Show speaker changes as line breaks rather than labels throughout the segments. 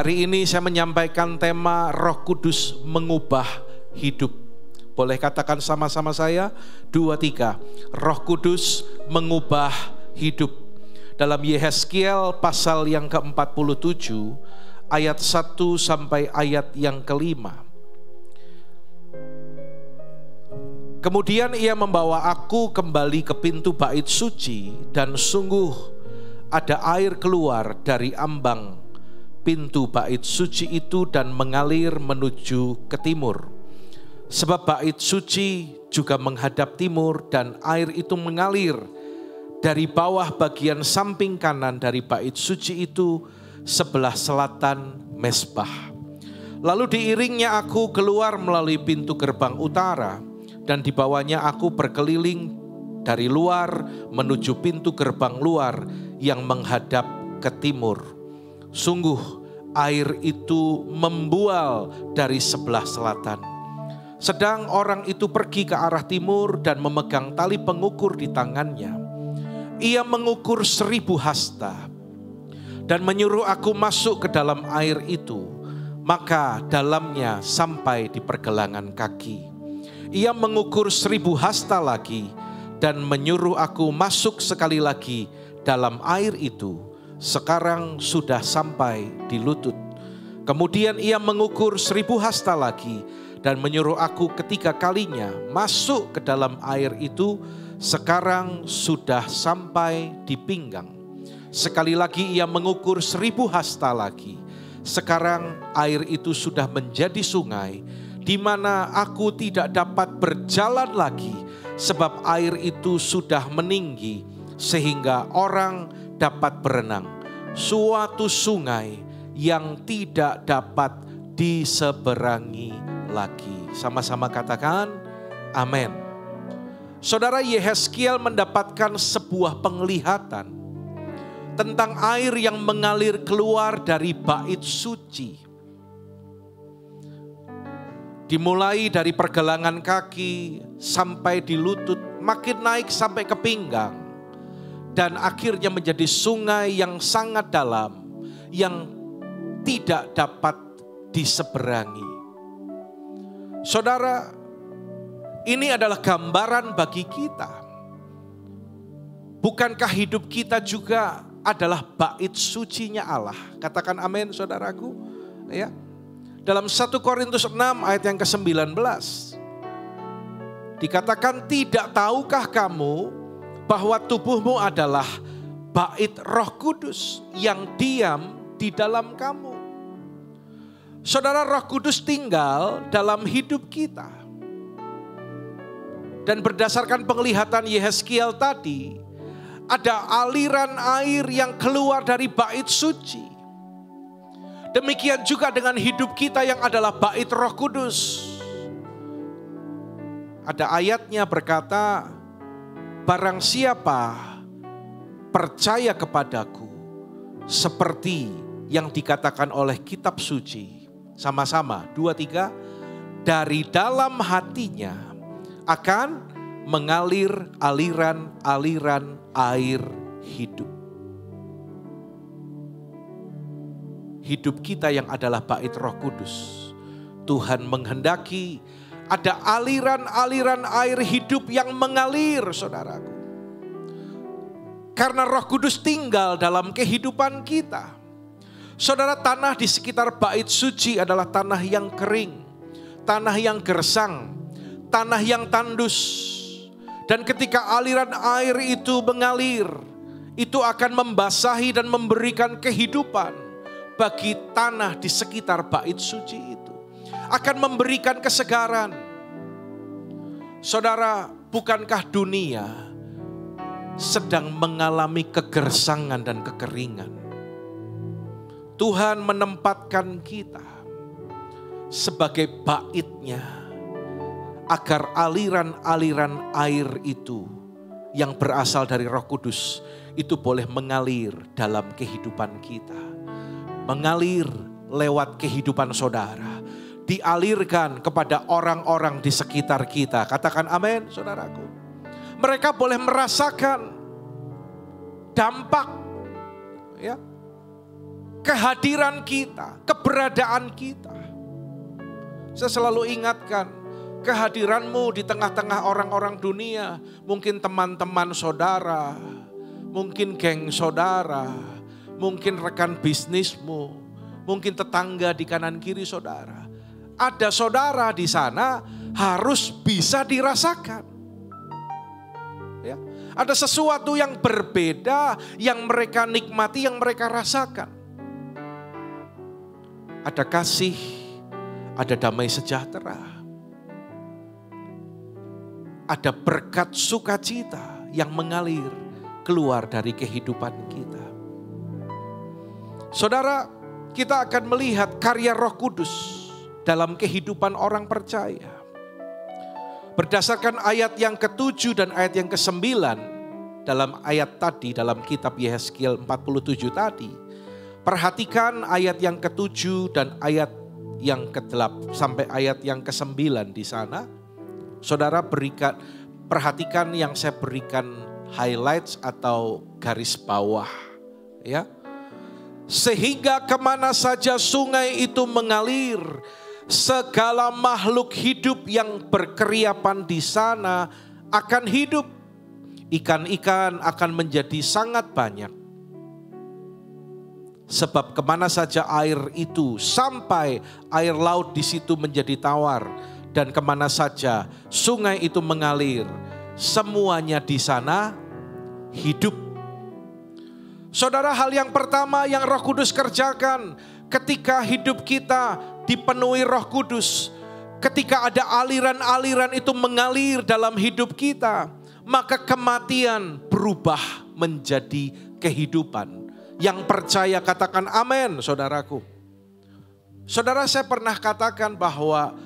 Hari ini saya menyampaikan tema Roh Kudus mengubah hidup. Boleh katakan sama-sama saya? 2, 3. Roh Kudus mengubah hidup. Dalam Yehezkiel pasal yang ke-47 ayat 1 sampai ayat yang ke-5. Kemudian ia membawa aku kembali ke pintu bait suci, dan sungguh ada air keluar dari ambang pintu bait suci itu dan mengalir menuju ke timur. Sebab bait suci juga menghadap timur, dan air itu mengalir dari bawah bagian samping kanan dari bait suci itu sebelah selatan mezbah. Lalu diiringnya aku keluar melalui pintu gerbang utara, dan dibawanya aku berkeliling dari luar menuju pintu gerbang luar yang menghadap ke timur. Sungguh air itu membual dari sebelah selatan. Sedang orang itu pergi ke arah timur dan memegang tali pengukur di tangannya. Ia mengukur 1000 hasta dan menyuruh aku masuk ke dalam air itu, maka dalamnya sampai di pergelangan kaki. Ia mengukur 1000 hasta lagi dan menyuruh aku masuk sekali lagi dalam air itu. Sekarang sudah sampai di lutut. Kemudian ia mengukur 1000 hasta lagi dan menyuruh aku ketiga kalinya masuk ke dalam air itu. Sekarang sudah sampai di pinggang. Sekali lagi ia mengukur 1000 hasta lagi. Sekarang air itu sudah menjadi sungai, di mana aku tidak dapat berjalan lagi, sebab air itu sudah meninggi sehingga orang dapat berenang. Suatu sungai yang tidak dapat diseberangi lagi. Sama-sama katakan amin. Saudara, Yehezkiel mendapatkan sebuah penglihatan tentang air yang mengalir keluar dari bait suci. Dimulai dari pergelangan kaki sampai di lutut, makin naik sampai ke pinggang. Dan akhirnya menjadi sungai yang sangat dalam, yang tidak dapat diseberangi. Saudara, ini adalah gambaran bagi kita. Bukankah hidup kita juga adalah bait sucinya Allah? Katakan amin, saudaraku. Ya. Dalam 1 Korintus 6 ayat yang ke-19. Dikatakan, tidak tahukah kamu bahwa tubuhmu adalah bait Roh Kudus yang diam di dalam kamu. Saudara, Roh Kudus tinggal dalam hidup kita. Dan berdasarkan penglihatan Yehezkiel tadi, ada aliran air yang keluar dari bait suci. Demikian juga dengan hidup kita yang adalah bait Roh Kudus. Ada ayatnya berkata, barang siapa percaya kepadaku, seperti yang dikatakan oleh kitab suci. Sama-sama, 2, 3. Dari dalam hatinya akan mengalir aliran-aliran air hidup. Hidup kita yang adalah bait Roh Kudus, Tuhan menghendaki ada aliran-aliran air hidup yang mengalir, saudaraku. Karena Roh Kudus tinggal dalam kehidupan kita. Saudara, tanah di sekitar bait suci adalah tanah yang kering, tanah yang gersang, tanah yang tandus. Dan ketika aliran air itu mengalir, itu akan membasahi dan memberikan kehidupan bagi tanah di sekitar bait suci itu. Akan memberikan kesegaran. Saudara, bukankah dunia sedang mengalami kegersangan dan kekeringan? Tuhan menempatkan kita sebagai bait-Nya agar aliran-aliran air itu yang berasal dari Roh Kudus itu boleh mengalir dalam kehidupan kita. Mengalir lewat kehidupan saudara. Dialirkan kepada orang-orang di sekitar kita. Katakan amin, saudaraku. Mereka boleh merasakan dampak, ya, kehadiran kita, keberadaan kita. Saya selalu ingatkan, kehadiranmu di tengah-tengah orang-orang dunia, mungkin teman-teman saudara, mungkin geng saudara, mungkin rekan bisnismu, mungkin tetangga di kanan kiri saudara. Ada saudara di sana harus bisa dirasakan. Ya, ada sesuatu yang berbeda yang mereka nikmati, yang mereka rasakan. Ada kasih, ada damai sejahtera, ada berkat sukacita yang mengalir keluar dari kehidupan kita. Saudara, kita akan melihat karya Roh Kudus dalam kehidupan orang percaya. Berdasarkan ayat yang ke-7 dan ayat yang ke-9 dalam ayat tadi, dalam kitab Yehezkiel 47 tadi. Perhatikan ayat yang ke-7 dan ayat yang ke-8 sampai ayat yang ke-9 di sana. Saudara perhatikan yang saya berikan highlights atau garis bawah. Ya. Sehingga kemana saja sungai itu mengalir, segala makhluk hidup yang berkeriapan di sana akan hidup. Ikan-ikan akan menjadi sangat banyak. Sebab kemana saja air itu sampai, air laut di situ menjadi tawar. Dan kemana saja sungai itu mengalir, semuanya di sana hidup. Saudara, hal yang pertama yang Roh Kudus kerjakan ketika hidup kita dipenuhi Roh Kudus, ketika ada aliran-aliran itu mengalir dalam hidup kita, maka kematian berubah menjadi kehidupan. Yang percaya katakan amin, saudaraku. Saudara, saya pernah katakan bahwa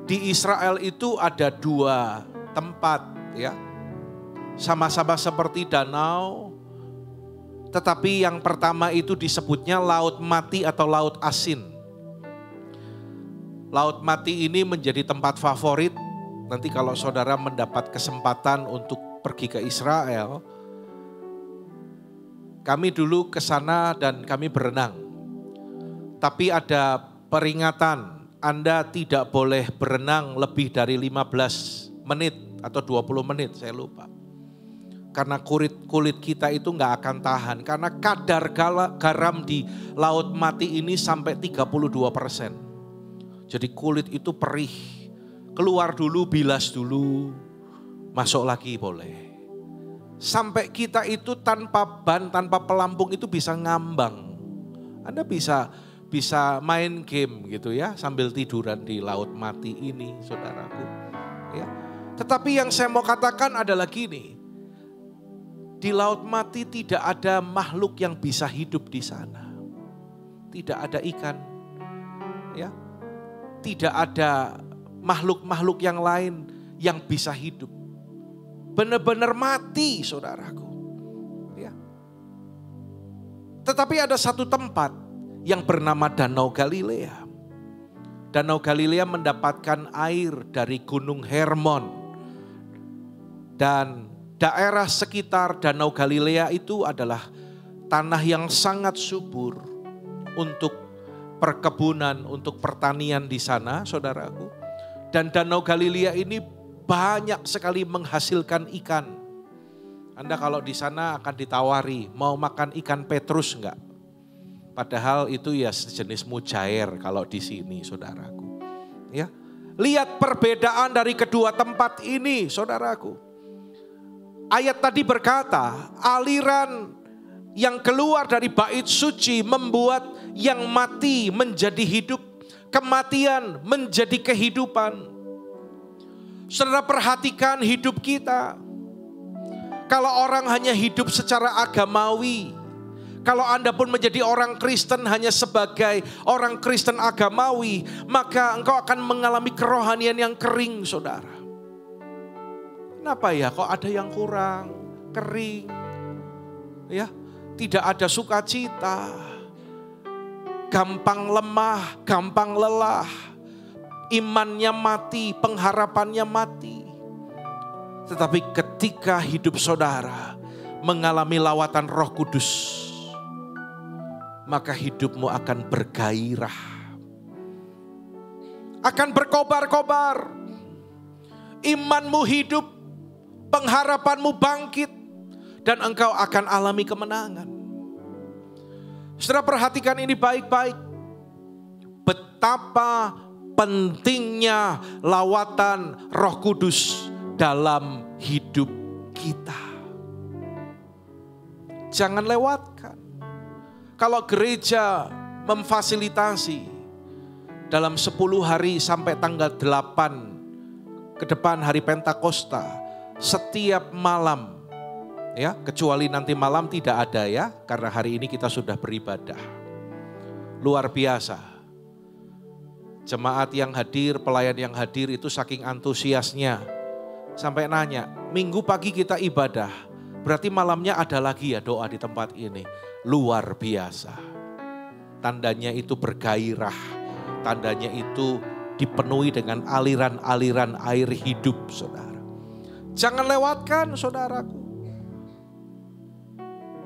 di Israel itu ada 2 tempat, ya. Sama-sama seperti danau, tetapi yang pertama itu disebutnya Laut Mati atau Laut Asin. Laut Mati ini menjadi tempat favorit. Nanti kalau saudara mendapat kesempatan untuk pergi ke Israel, kami dulu ke sana dan kami berenang. Tapi ada peringatan, Anda tidak boleh berenang lebih dari 15 menit atau 20 menit, saya lupa. Karena kulit kita itu nggak akan tahan. Karena kadar garam di Laut Mati ini sampai 32%. Jadi kulit itu perih. Keluar dulu, bilas dulu, masuk lagi boleh. Sampai kita itu tanpa ban, tanpa pelampung itu bisa ngambang. Anda bisa main game gitu ya, sambil tiduran di Laut Mati ini, saudaraku. Ya. Tetapi yang saya mau katakan adalah gini. Di Laut Mati tidak ada makhluk yang bisa hidup di sana. Tidak ada ikan. Ya. Tidak ada makhluk-makhluk yang lain yang bisa hidup. Benar-benar mati, saudaraku. Ya. Tetapi ada satu tempat yang bernama Danau Galilea. Danau Galilea mendapatkan air dari Gunung Hermon. Dan daerah sekitar Danau Galilea itu adalah tanah yang sangat subur untuk perkebunan, untuk pertanian di sana, saudaraku. Dan Danau Galilea ini banyak sekali menghasilkan ikan. Anda kalau di sana akan ditawari, mau makan ikan petrus enggak? Padahal itu ya sejenis mujair kalau di sini, saudaraku. Ya, lihat perbedaan dari kedua tempat ini, saudaraku. Ayat tadi berkata, aliran yang keluar dari bait suci membuat yang mati menjadi hidup, kematian menjadi kehidupan. Saudara, perhatikan hidup kita. Kalau orang hanya hidup secara agamawi, kalau Anda pun menjadi orang Kristen hanya sebagai orang Kristen agamawi, maka engkau akan mengalami kerohanian yang kering, saudara. Kenapa ya? Kok ada yang kurang, kering, ya, tidak ada sukacita, gampang lemah, gampang lelah, imannya mati, pengharapannya mati. Tetapi ketika hidup saudara mengalami lawatan Roh Kudus, maka hidupmu akan bergairah, akan berkobar-kobar. Imanmu hidup, pengharapanmu bangkit, dan engkau akan alami kemenangan. Saudara, perhatikan ini baik-baik. Betapa pentingnya lawatan Roh Kudus dalam hidup kita. Jangan lewatkan. Kalau gereja memfasilitasi dalam 10 hari sampai tanggal 8 ke depan hari Pentakosta, setiap malam, ya, kecuali nanti malam tidak ada ya, karena hari ini kita sudah beribadah. Luar biasa. Jemaat yang hadir, pelayan yang hadir itu saking antusiasnya. Sampai nanya, minggu pagi kita ibadah, berarti malamnya ada lagi ya doa di tempat ini. Luar biasa. Tandanya itu bergairah. Tandanya itu dipenuhi dengan aliran-aliran air hidup, saudara. Jangan lewatkan, saudaraku.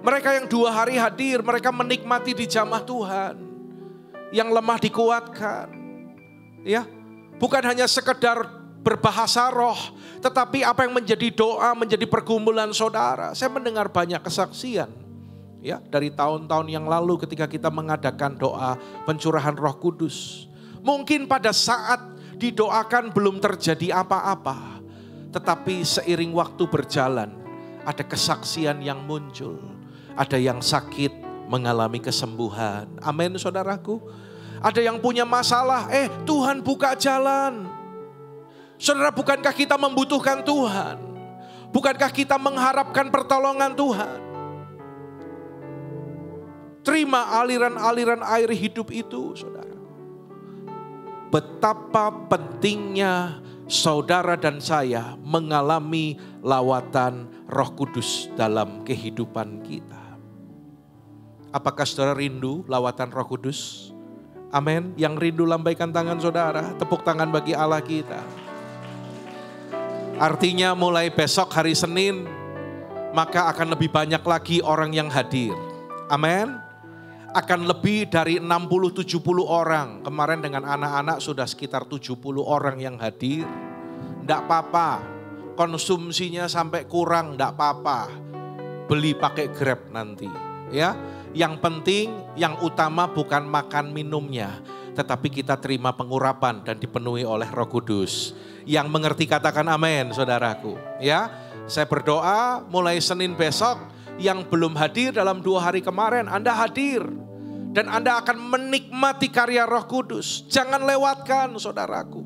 Mereka yang 2 hari hadir, mereka menikmati di jamah Tuhan. Yang lemah dikuatkan. Ya, bukan hanya sekedar berbahasa roh, tetapi apa yang menjadi doa, menjadi pergumulan saudara. Saya mendengar banyak kesaksian, ya, dari tahun-tahun yang lalu ketika kita mengadakan doa pencurahan Roh Kudus. Mungkin pada saat didoakan belum terjadi apa-apa, tetapi seiring waktu berjalan, ada kesaksian yang muncul, ada yang sakit mengalami kesembuhan. Amin, saudaraku. Ada yang punya masalah, Tuhan buka jalan. Saudara, bukankah kita membutuhkan Tuhan? Bukankah kita mengharapkan pertolongan Tuhan? Terima aliran-aliran air hidup itu, saudara. Betapa pentingnya saudara dan saya mengalami lawatan Roh Kudus dalam kehidupan kita. Apakah saudara rindu lawatan Roh Kudus? Amin. Yang rindu lambaikan tangan saudara. Tepuk tangan bagi Allah kita. Artinya mulai besok hari Senin, maka akan lebih banyak lagi orang yang hadir. Amin. Akan lebih dari 60-70 orang. Kemarin dengan anak-anak sudah sekitar 70 orang yang hadir. Enggak apa-apa. Konsumsinya sampai kurang, enggak apa-apa. Beli pakai Grab nanti. Ya. Yang penting, yang utama bukan makan minumnya, tetapi kita terima pengurapan dan dipenuhi oleh Roh Kudus. Yang mengerti katakan amin, saudaraku. Ya, saya berdoa mulai Senin besok, yang belum hadir dalam 2 hari kemarin, Anda hadir. Dan Anda akan menikmati karya Roh Kudus. Jangan lewatkan, saudaraku.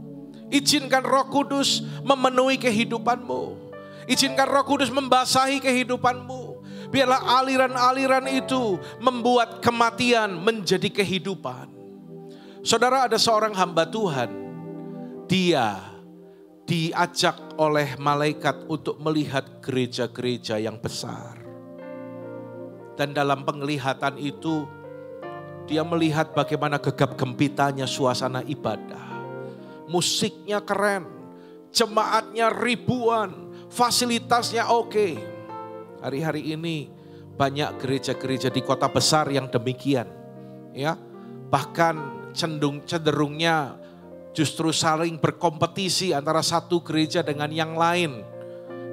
Izinkan Roh Kudus memenuhi kehidupanmu. Izinkan Roh Kudus membasahi kehidupanmu. Biarlah aliran-aliran itu membuat kematian menjadi kehidupan. Saudara, ada seorang hamba Tuhan. Dia diajak oleh malaikat untuk melihat gereja-gereja yang besar. Dan dalam penglihatan itu, dia melihat bagaimana gegap gempitanya suasana ibadah. Musiknya keren, jemaatnya ribuan, fasilitasnya oke. Hari-hari ini banyak gereja-gereja di kota besar yang demikian, ya. Bahkan cenderungnya justru saling berkompetisi antara satu gereja dengan yang lain.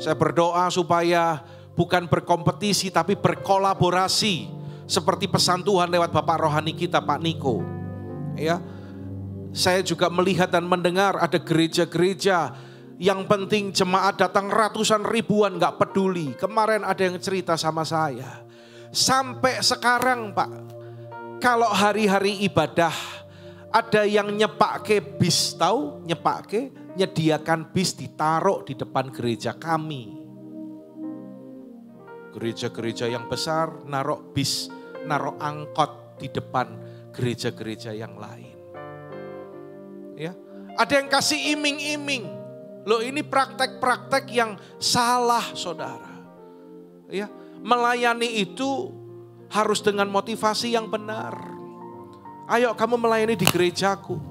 Saya berdoa supaya bukan berkompetisi tapi berkolaborasi, seperti pesan Tuhan lewat Bapak Rohani kita, Pak Niko. Ya, saya juga melihat dan mendengar ada gereja-gereja yang penting jemaat datang ratusan ribuan, gak peduli. Kemarin ada yang cerita sama saya. Sampai sekarang Pak, kalau hari-hari ibadah ada yang nyepake bis, tahu nyepake, nyediakan bis ditaruh di depan gereja kami. Gereja-gereja yang besar naruh bis, naruh angkot di depan gereja-gereja yang lain. Ya, ada yang kasih iming-iming. Loh, ini praktek-praktek yang salah, saudara. Ya, melayani itu harus dengan motivasi yang benar. Ayo kamu melayani di gerejaku.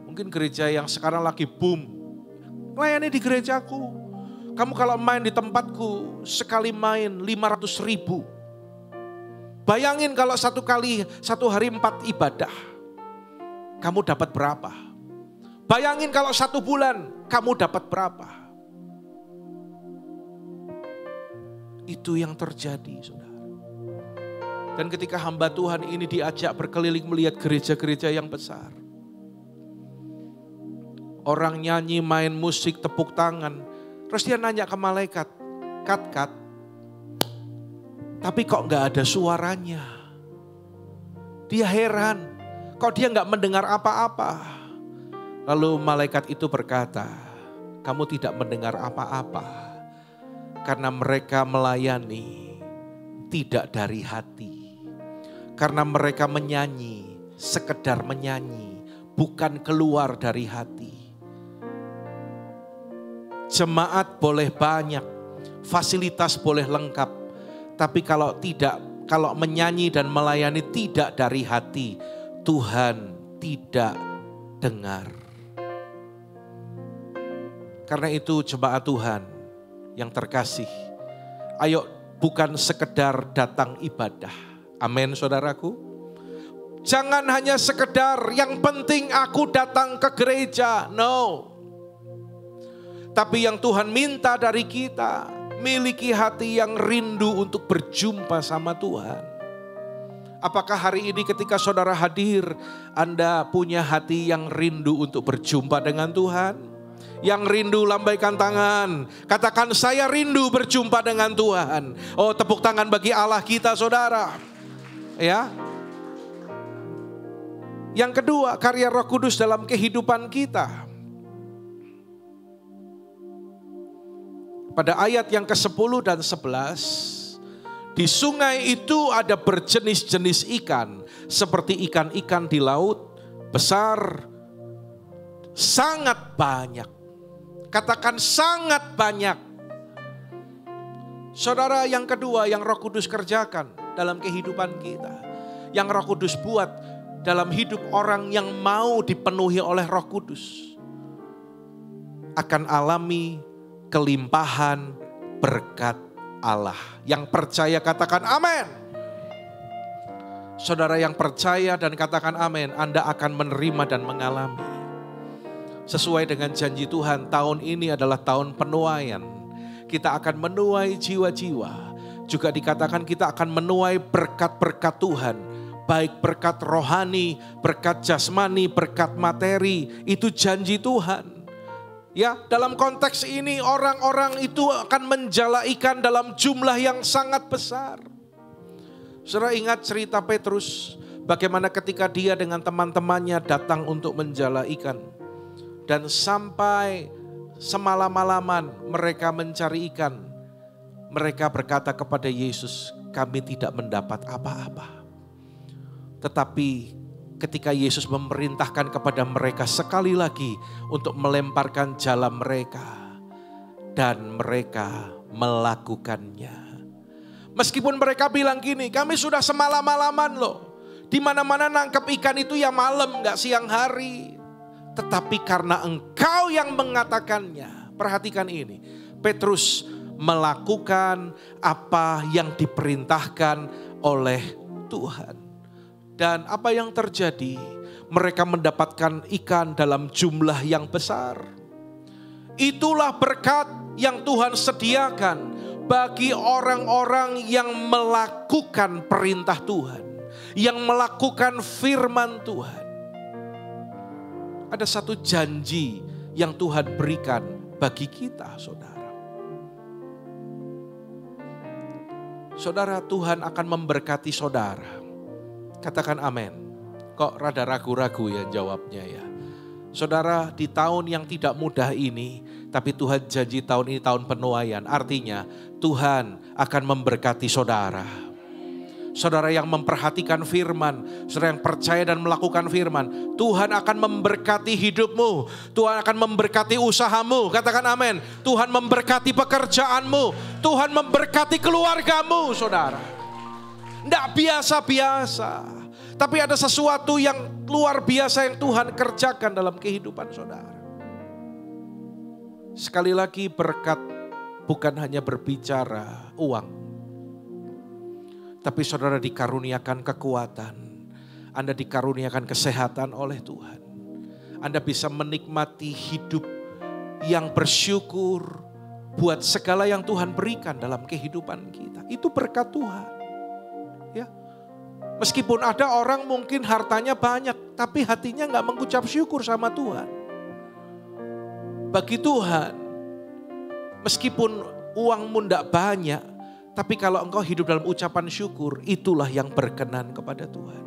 Mungkin gereja yang sekarang lagi boom. Melayani di gerejaku. Kamu kalau main di tempatku, sekali main 500.000. Bayangin kalau satu hari 4 ibadah, kamu dapat berapa? Bayangin kalau 1 bulan, kamu dapat berapa? Itu yang terjadi, saudara. Dan ketika hamba Tuhan ini diajak berkeliling melihat gereja-gereja yang besar. Orang nyanyi, main musik, tepuk tangan. Terus dia nanya ke malaikat, Kat, tapi kok gak ada suaranya? Dia heran, kok dia gak mendengar apa-apa? Lalu malaikat itu berkata, kamu tidak mendengar apa-apa. Karena mereka melayani tidak dari hati. Karena mereka menyanyi, sekedar menyanyi, bukan keluar dari hati. Jemaat boleh banyak, fasilitas boleh lengkap, tapi kalau menyanyi dan melayani tidak dari hati, Tuhan tidak dengar. Karena itu jemaat Tuhan yang terkasih, ayo bukan sekedar datang ibadah. Amin saudaraku. Jangan hanya sekedar yang penting aku datang ke gereja. No. Tapi yang Tuhan minta dari kita, miliki hati yang rindu untuk berjumpa sama Tuhan. Apakah hari ini ketika saudara hadir, Anda punya hati yang rindu untuk berjumpa dengan Tuhan? Yang rindu lambaikan tangan. Katakan saya rindu berjumpa dengan Tuhan. Oh, tepuk tangan bagi Allah kita saudara. Ya. Yang kedua, karya Roh Kudus dalam kehidupan kita. Pada ayat yang ke-10 dan 11, di sungai itu ada berjenis-jenis ikan, seperti ikan-ikan di laut, besar, sangat banyak. Katakan sangat banyak. Saudara, yang kedua yang Roh Kudus kerjakan dalam kehidupan kita, yang Roh Kudus buat dalam hidup orang yang mau dipenuhi oleh Roh Kudus, akan alami kelimpahan berkat Allah. Yang percaya katakan amin. Saudara yang percaya dan katakan amin, Anda akan menerima dan mengalami. Sesuai dengan janji Tuhan, tahun ini adalah tahun penuaian. Kita akan menuai jiwa-jiwa. Juga dikatakan kita akan menuai berkat-berkat Tuhan. Baik berkat rohani, berkat jasmani, berkat materi. Itu janji Tuhan. Ya, dalam konteks ini orang-orang itu akan menjala ikan dalam jumlah yang sangat besar. Saudara ingat cerita Petrus, bagaimana ketika dia dengan teman-temannya datang untuk menjala ikan. Dan sampai semalam-malaman mereka mencari ikan. Mereka berkata kepada Yesus, kami tidak mendapat apa-apa. Tetapi ketika Yesus memerintahkan kepada mereka sekali lagi untuk melemparkan jala mereka. Dan mereka melakukannya. Meskipun mereka bilang gini, kami sudah semalam-malaman loh. Di mana-mana nangkep ikan itu ya malam, gak siang hari. Tetapi karena engkau yang mengatakannya, perhatikan ini, Petrus melakukan apa yang diperintahkan oleh Tuhan. Dan apa yang terjadi? Mereka mendapatkan ikan dalam jumlah yang besar. Itulah berkat yang Tuhan sediakan bagi orang-orang yang melakukan perintah Tuhan, yang melakukan firman Tuhan. Ada satu janji yang Tuhan berikan bagi kita, saudara. Saudara, Tuhan akan memberkati saudara. Katakan amin. Kok rada ragu-ragu ya jawabnya ya. Saudara, di tahun yang tidak mudah ini, tapi Tuhan janji tahun ini tahun penuaian. Artinya Tuhan akan memberkati saudara. Saudara yang memperhatikan firman, saudara yang percaya dan melakukan firman, Tuhan akan memberkati hidupmu, Tuhan akan memberkati usahamu, katakan amin. Tuhan memberkati pekerjaanmu, Tuhan memberkati keluargamu, saudara. Tidak biasa-biasa, tapi ada sesuatu yang luar biasa yang Tuhan kerjakan dalam kehidupan saudara. Sekali lagi, berkat bukan hanya berbicara uang, Tapi saudara dikaruniakan kekuatan. Anda dikaruniakan kesehatan oleh Tuhan. Anda bisa menikmati hidup yang bersyukur buat segala yang Tuhan berikan dalam kehidupan kita. Itu berkat Tuhan. Ya. Meskipun ada orang mungkin hartanya banyak, tapi hatinya gak mengucap syukur sama Tuhan. Bagi Tuhan, meskipun uangmu gak banyak, tapi kalau engkau hidup dalam ucapan syukur, itulah yang berkenan kepada Tuhan.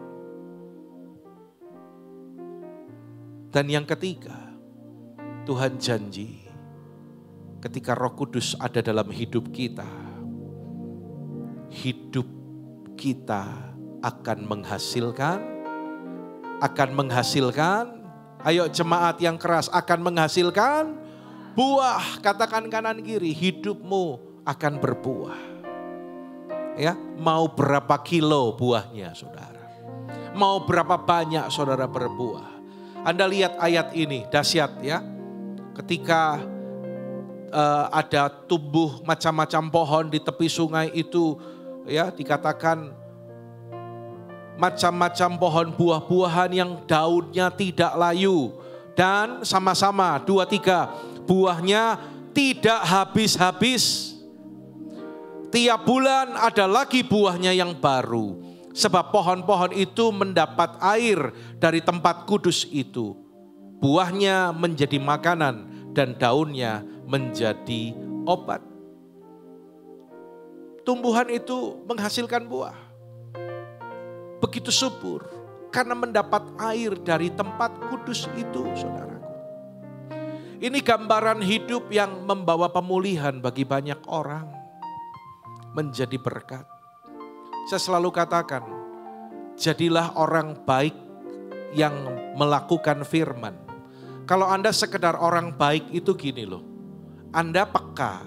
Dan yang ketiga, Tuhan janji ketika Roh Kudus ada dalam hidup kita akan menghasilkan, ayo jemaat yang keras, akan menghasilkan buah. Katakan kanan kiri, hidupmu akan berbuah. Ya, mau berapa kilo buahnya saudara? Mau berapa banyak saudara berbuah? Anda lihat ayat ini, dahsyat ya. Ketika ada tumbuh macam-macam pohon di tepi sungai itu, ya dikatakan macam-macam pohon buah-buahan yang daunnya tidak layu. Dan sama-sama 2-3 buahnya tidak habis-habis. Tiap bulan ada lagi buahnya yang baru. Sebab pohon-pohon itu mendapat air dari tempat kudus itu. Buahnya menjadi makanan dan daunnya menjadi obat. Tumbuhan itu menghasilkan buah. Begitu subur karena mendapat air dari tempat kudus itu, saudaraku. Ini gambaran hidup yang membawa pemulihan bagi banyak orang. Menjadi berkat. Saya selalu katakan, jadilah orang baik yang melakukan firman. Kalau Anda sekedar orang baik itu gini loh. Anda peka,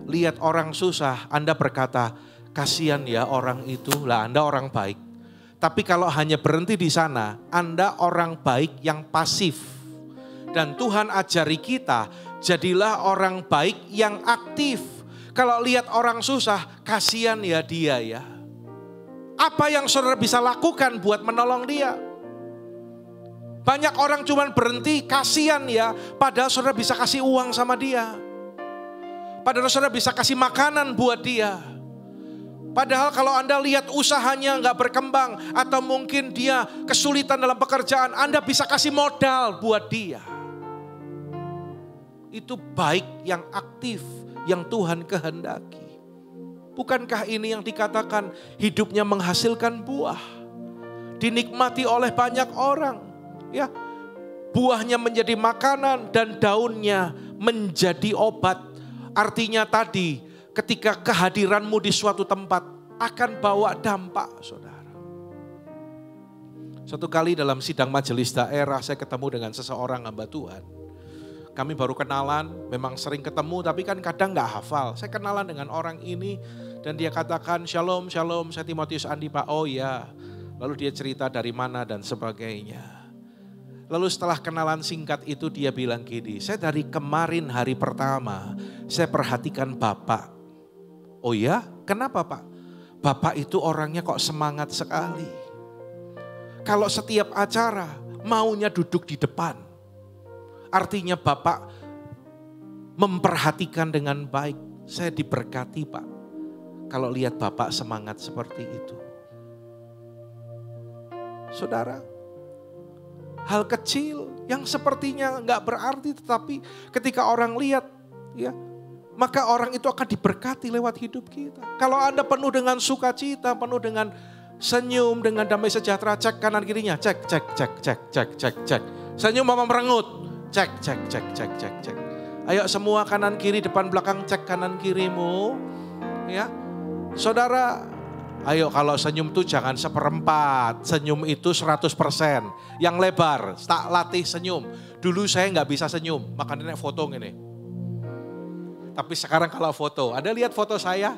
lihat orang susah, Anda berkata, kasihan ya orang itu, lah Anda orang baik. Tapi kalau hanya berhenti di sana, Anda orang baik yang pasif. Dan Tuhan ajari kita, jadilah orang baik yang aktif. Kalau lihat orang susah, kasihan ya dia ya. Apa yang saudara bisa lakukan buat menolong dia? Banyak orang cuma berhenti, kasihan ya. Padahal saudara bisa kasih uang sama dia. Padahal saudara bisa kasih makanan buat dia. Padahal kalau Anda lihat usahanya gak berkembang, atau mungkin dia kesulitan dalam pekerjaan, Anda bisa kasih modal buat dia. Itu baik yang aktif, yang Tuhan kehendaki. Bukankah ini yang dikatakan hidupnya menghasilkan buah? Dinikmati oleh banyak orang. Ya, buahnya menjadi makanan dan daunnya menjadi obat. Artinya tadi, ketika kehadiranmu di suatu tempat akan bawa dampak, saudara. Suatu kali dalam sidang majelis daerah saya ketemu dengan seseorang hamba Tuhan. Kami baru kenalan, memang sering ketemu tapi kan kadang gak hafal. Saya kenalan dengan orang ini dan dia katakan, shalom, shalom, saya Timotius Andi Pak. Oh ya, lalu dia cerita dari mana dan sebagainya. Lalu setelah kenalan singkat itu dia bilang gini, saya dari kemarin hari pertama saya perhatikan Bapak. Oh ya, kenapa Pak? Bapak itu orangnya kok semangat sekali. Kalau setiap acara maunya duduk di depan. Artinya Bapak memperhatikan dengan baik. Saya diberkati Pak. Kalau lihat Bapak semangat seperti itu. Saudara, hal kecil yang sepertinya gak berarti, tetapi ketika orang lihat, ya, maka orang itu akan diberkati lewat hidup kita. Kalau Anda penuh dengan sukacita, penuh dengan senyum, dengan damai sejahtera, cek kanan kirinya, cek. Senyum apa merengut? Cek. Ayo semua kanan kiri, depan belakang, cek kanan kirimu. Ya, saudara, ayo kalau senyum tuh jangan 1/4, senyum itu 100%. Yang lebar, tak latih senyum. Dulu saya gak bisa senyum, makanya foto gini. Tapi sekarang kalau foto, Anda lihat foto saya?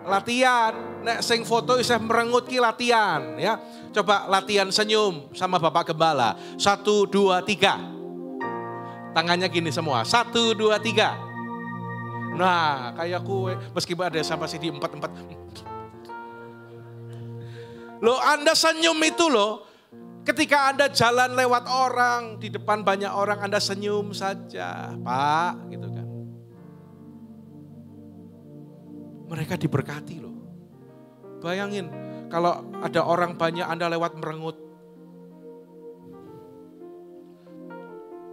Latihan, nek sing foto saya merengut ki latihan ya. Coba latihan senyum sama Bapak Gembala. 1, 2, 3. Tangannya gini semua. 1, 2, 3. Nah, kayak kue, meskipun ada sama sih di empat-empat. Loh, Anda senyum itu loh. Ketika Anda jalan lewat orang, di depan banyak orang, Anda senyum saja. Pak, gitu kan. Mereka diberkati loh. Bayangin, kalau ada orang banyak Anda lewat merengut.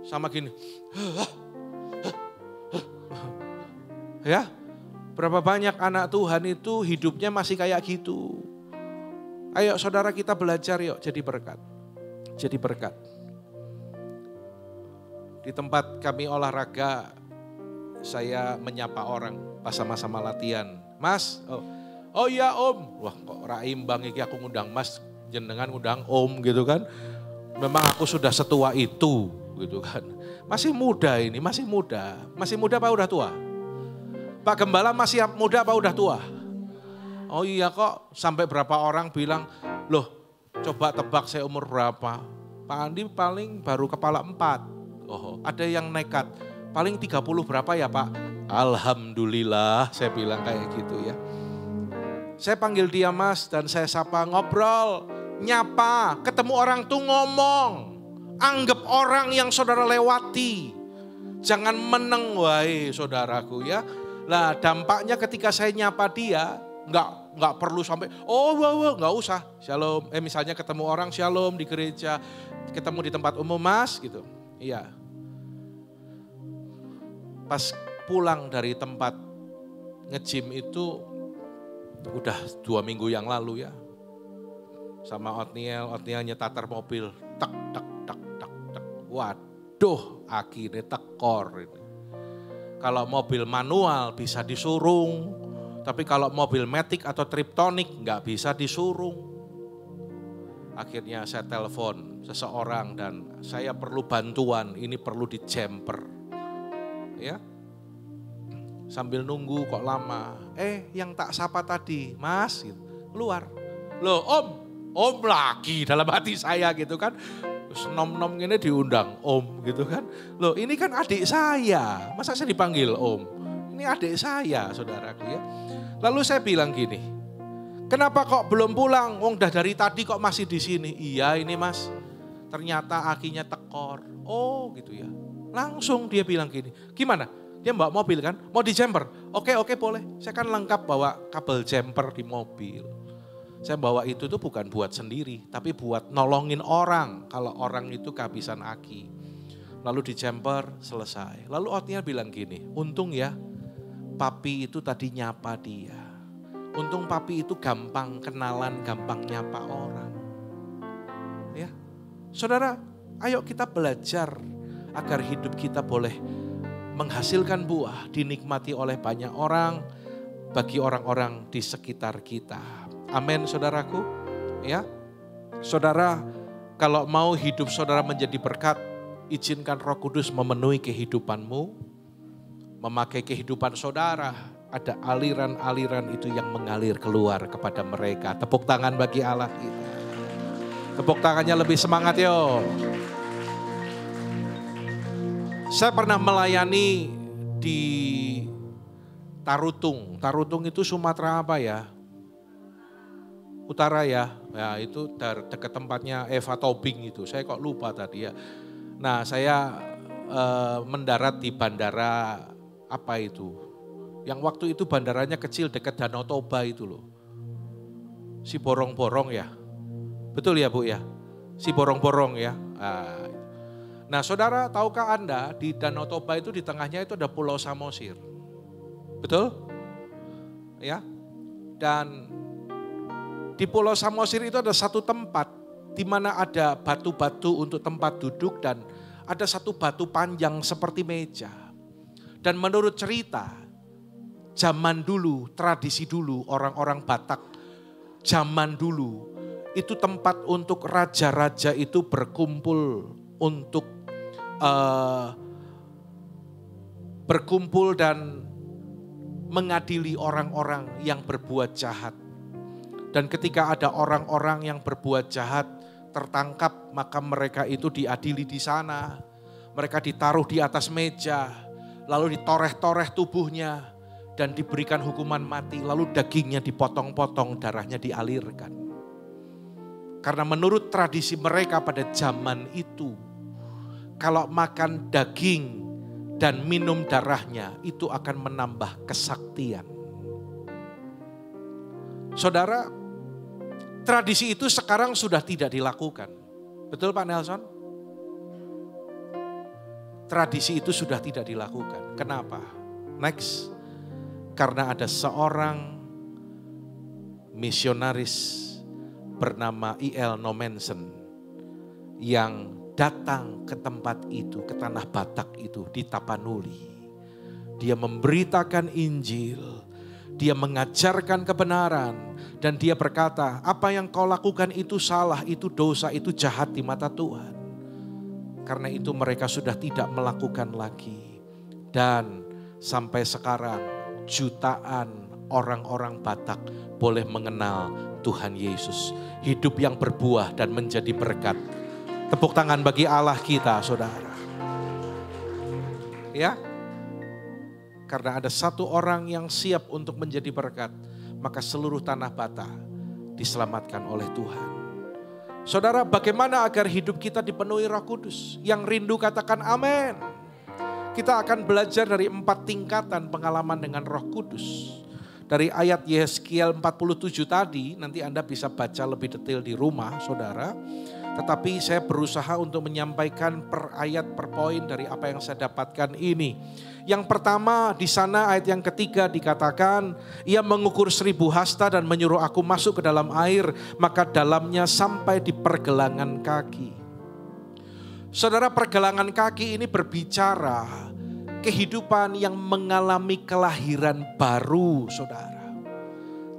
Sama gini. Ya, berapa banyak anak Tuhan itu hidupnya masih kayak gitu. Ayo saudara kita belajar yuk jadi berkat. Jadi berkat. Di tempat kami olahraga, saya menyapa orang pas sama-sama latihan. Mas, oh iya om. Wah kok raimbang iki aku ngundang mas, jenengan ngundang om gitu kan. Memang aku sudah setua itu gitu kan. Masih muda ini, masih muda. Masih muda apa udah tua? Pak Gembala masih muda apa udah tua? Oh iya kok, sampai berapa orang bilang, loh coba tebak saya umur berapa? Pak Andi paling baru kepala 4. Oh, ada yang nekat, paling 30 berapa ya Pak? Alhamdulillah, saya bilang kayak gitu ya. Saya panggil dia mas dan saya sapa, ngobrol, nyapa, ketemu orang tuh ngomong. Anggap orang yang saudara lewati. Jangan meneng, wahai saudaraku ya. Nah dampaknya ketika saya nyapa dia, nggak perlu sampai nggak usah shalom. Misalnya ketemu orang shalom di gereja, ketemu di tempat umum mas gitu. Iya. Pas pulang dari tempat nge-gym itu udah 2 minggu yang lalu ya. Sama Otniel nyetatar mobil, tak. Waduh, akhirnya tekor ini. Kalau mobil manual bisa disurung. Tapi kalau mobil matic atau triptonik nggak bisa disurung. Akhirnya saya telepon seseorang dan saya perlu bantuan, ini perlu di jumper. Ya. Sambil nunggu kok lama. Yang tak sapa tadi, mas, gitu, keluar. Loh om lagi dalam hati saya gitu kan. Terus nom-nom ini diundang om gitu kan. Loh ini kan adik saya, masa saya dipanggil om? Ini adik saya saudaraku ya. Lalu saya bilang gini, kenapa kok belum pulang? Wong dah dari tadi kok masih di sini? Iya ini mas, ternyata akinya tekor. Oh gitu ya. Langsung dia bilang gini, gimana? Dia bawa mobil kan, mau di jumper? Oke boleh. Saya kan lengkap bawa kabel jumper di mobil. Saya bawa itu tuh bukan buat sendiri, tapi buat nolongin orang. Kalau orang itu kehabisan aki. Lalu di jumper selesai. Lalu Otniel bilang gini, untung ya papi itu tadi nyapa dia. Untung papi itu gampang kenalan, gampang nyapa orang. Ya, saudara, ayo kita belajar agar hidup kita boleh menghasilkan buah, dinikmati oleh banyak orang, bagi orang-orang di sekitar kita. Amin, saudaraku. Ya, saudara, kalau mau hidup saudara menjadi berkat, izinkan Roh Kudus memenuhi kehidupanmu, memakai kehidupan saudara. Ada aliran-aliran itu yang mengalir keluar kepada mereka. Tepuk tangan bagi Allah kita. Tepuk tangannya lebih semangat yo. Saya pernah melayani di Tarutung. Tarutung itu Sumatera apa ya? Utara ya. Ya itu dekat tempatnya Eva Tobing itu. Saya kok lupa tadi ya. Nah saya mendarat di bandara apa itu? Yang waktu itu bandaranya kecil dekat Danau Toba itu loh. Si Borong-Borong ya. Betul ya Bu ya? Si Borong-Borong ya. Nah saudara, tahukah Anda di Danau Toba itu di tengahnya itu ada Pulau Samosir. Betul? Ya. Dan di Pulau Samosir itu ada satu tempat di mana ada batu-batu untuk tempat duduk dan ada satu batu panjang seperti meja. Dan menurut cerita, zaman dulu, tradisi dulu, orang-orang Batak, zaman dulu, itu tempat untuk raja-raja itu berkumpul untuk berkumpul dan mengadili orang-orang yang berbuat jahat. Dan ketika ada orang-orang yang berbuat jahat tertangkap, maka mereka itu diadili di sana. Mereka ditaruh di atas meja, lalu ditoreh-toreh tubuhnya. dan diberikan hukuman mati, lalu dagingnya dipotong-potong, darahnya dialirkan. Karena menurut tradisi mereka pada zaman itu, kalau makan daging dan minum darahnya, itu akan menambah kesaktian. Saudara, tradisi itu sekarang sudah tidak dilakukan. Betul Pak Nelson? Tradisi itu sudah tidak dilakukan. Kenapa? Next. Karena ada seorang misionaris bernama I.L. Nommensen yang datang ke tempat itu, ke tanah Batak itu di Tapanuli. Dia memberitakan Injil, dia mengajarkan kebenaran, dan dia berkata, apa yang kau lakukan itu salah, itu dosa, itu jahat di mata Tuhan. Karena itu mereka sudah tidak melakukan lagi. Dan sampai sekarang jutaan orang-orang Batak boleh mengenal Tuhan Yesus. Hidup yang berbuah dan menjadi berkat. Tepuk tangan bagi Allah kita, saudara. Ya, karena ada satu orang yang siap untuk menjadi berkat, maka seluruh tanah Batak diselamatkan oleh Tuhan. Saudara, bagaimana agar hidup kita dipenuhi Roh Kudus? Yang rindu katakan amin. Kita akan belajar dari 4 tingkatan pengalaman dengan Roh Kudus. Dari ayat Yeskiel 47 tadi, nanti Anda bisa baca lebih detail di rumah, saudara. Tetapi saya berusaha untuk menyampaikan per ayat per poin dari apa yang saya dapatkan ini. Yang pertama di sana ayat yang ketiga dikatakan, ia mengukur 1000 hasta dan menyuruh aku masuk ke dalam air, maka dalamnya sampai di pergelangan kaki. Saudara, pergelangan kaki ini berbicara kehidupan yang mengalami kelahiran baru, saudara.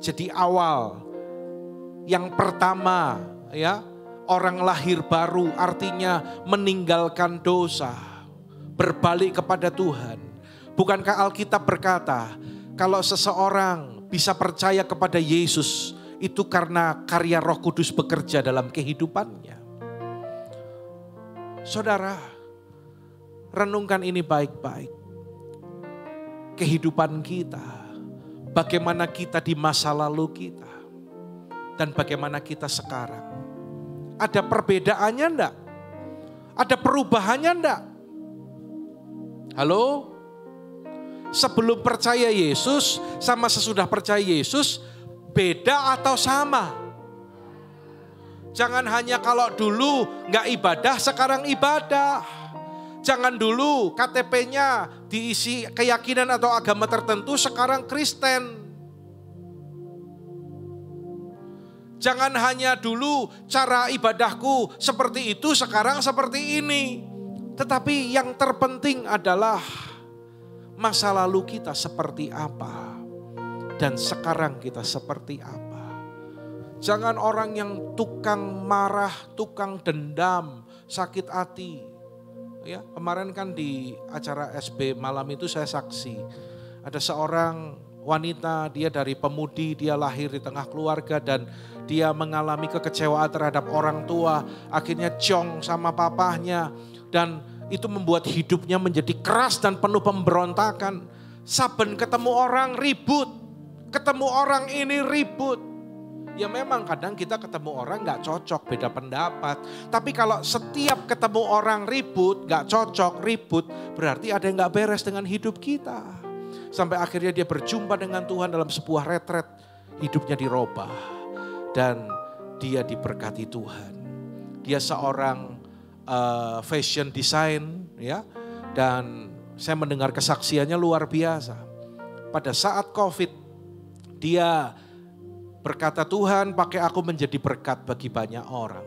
Jadi awal, yang pertama ya, orang lahir baru artinya meninggalkan dosa, berbalik kepada Tuhan. Bukankah Alkitab berkata, kalau seseorang bisa percaya kepada Yesus, itu karena karya Roh Kudus bekerja dalam kehidupannya. Saudara, renungkan ini baik-baik. Kehidupan kita, bagaimana kita di masa lalu kita, dan bagaimana kita sekarang. Ada perbedaannya enggak? Ada perubahannya enggak? Halo? Sebelum percaya Yesus sama sesudah percaya Yesus, beda atau sama? Jangan hanya kalau dulu enggak ibadah, sekarang ibadah. Jangan dulu KTP-nya diisi keyakinan atau agama tertentu, sekarang Kristen. Jangan hanya dulu cara ibadahku seperti itu, sekarang seperti ini. Tetapi yang terpenting adalah masa lalu kita seperti apa dan sekarang kita seperti apa. Jangan orang yang tukang marah, tukang dendam, sakit hati. Ya, kemarin kan di acara SB malam itu saya saksi. Ada seorang wanita, dia dari pemudi, dia lahir di tengah keluarga dan dia mengalami kekecewaan terhadap orang tua. Akhirnya jong sama papahnya dan itu membuat hidupnya menjadi keras dan penuh pemberontakan. Saben ketemu orang ribut, ketemu orang ini ribut. Ya memang kadang kita ketemu orang gak cocok, beda pendapat. Tapi kalau setiap ketemu orang ribut, gak cocok, ribut, berarti ada yang gak beres dengan hidup kita. Sampai akhirnya dia berjumpa dengan Tuhan dalam sebuah retret, hidupnya dirubah. Dan dia diberkati Tuhan. Dia seorang fashion design, ya, dan saya mendengar kesaksiannya luar biasa. Pada saat COVID, dia berkata, Tuhan pakai aku menjadi berkat bagi banyak orang.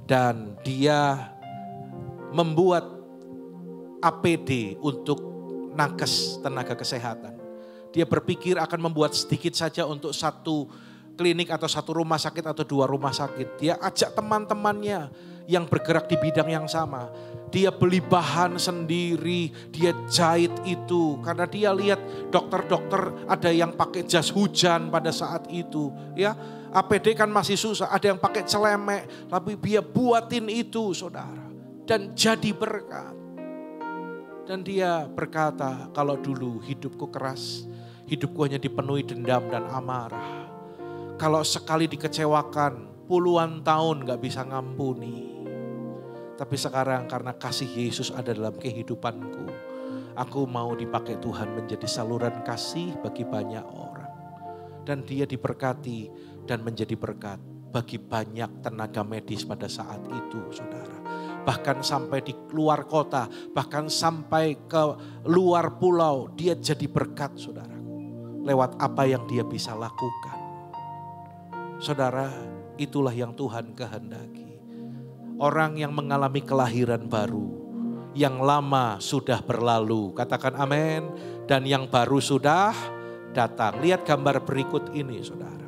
Dan dia membuat APD untuk nakes, tenaga kesehatan. Dia berpikir akan membuat sedikit saja untuk satu klinik atau satu rumah sakit atau 2 rumah sakit. Dia ajak teman-temannya yang bergerak di bidang yang sama. Dia beli bahan sendiri, dia jahit itu. Karena dia lihat dokter-dokter ada yang pakai jas hujan pada saat itu. Ya, APD kan masih susah, ada yang pakai celemek. Tapi dia buatin itu, saudara. Dan jadi berkat. Dan dia berkata, kalau dulu hidupku keras, hidupku hanya dipenuhi dendam dan amarah. Kalau sekali dikecewakan, puluhan tahun gak bisa ngampuni. Tapi sekarang karena kasih Yesus ada dalam kehidupanku, aku mau dipakai Tuhan menjadi saluran kasih bagi banyak orang. Dan dia diberkati dan menjadi berkat bagi banyak tenaga medis pada saat itu, saudara. Bahkan sampai di luar kota, bahkan sampai ke luar pulau, dia jadi berkat, saudaraku. Lewat apa yang dia bisa lakukan. Saudara, itulah yang Tuhan kehendaki. Orang yang mengalami kelahiran baru, yang lama sudah berlalu, katakan amin, dan yang baru sudah datang. Lihat gambar berikut ini, saudara.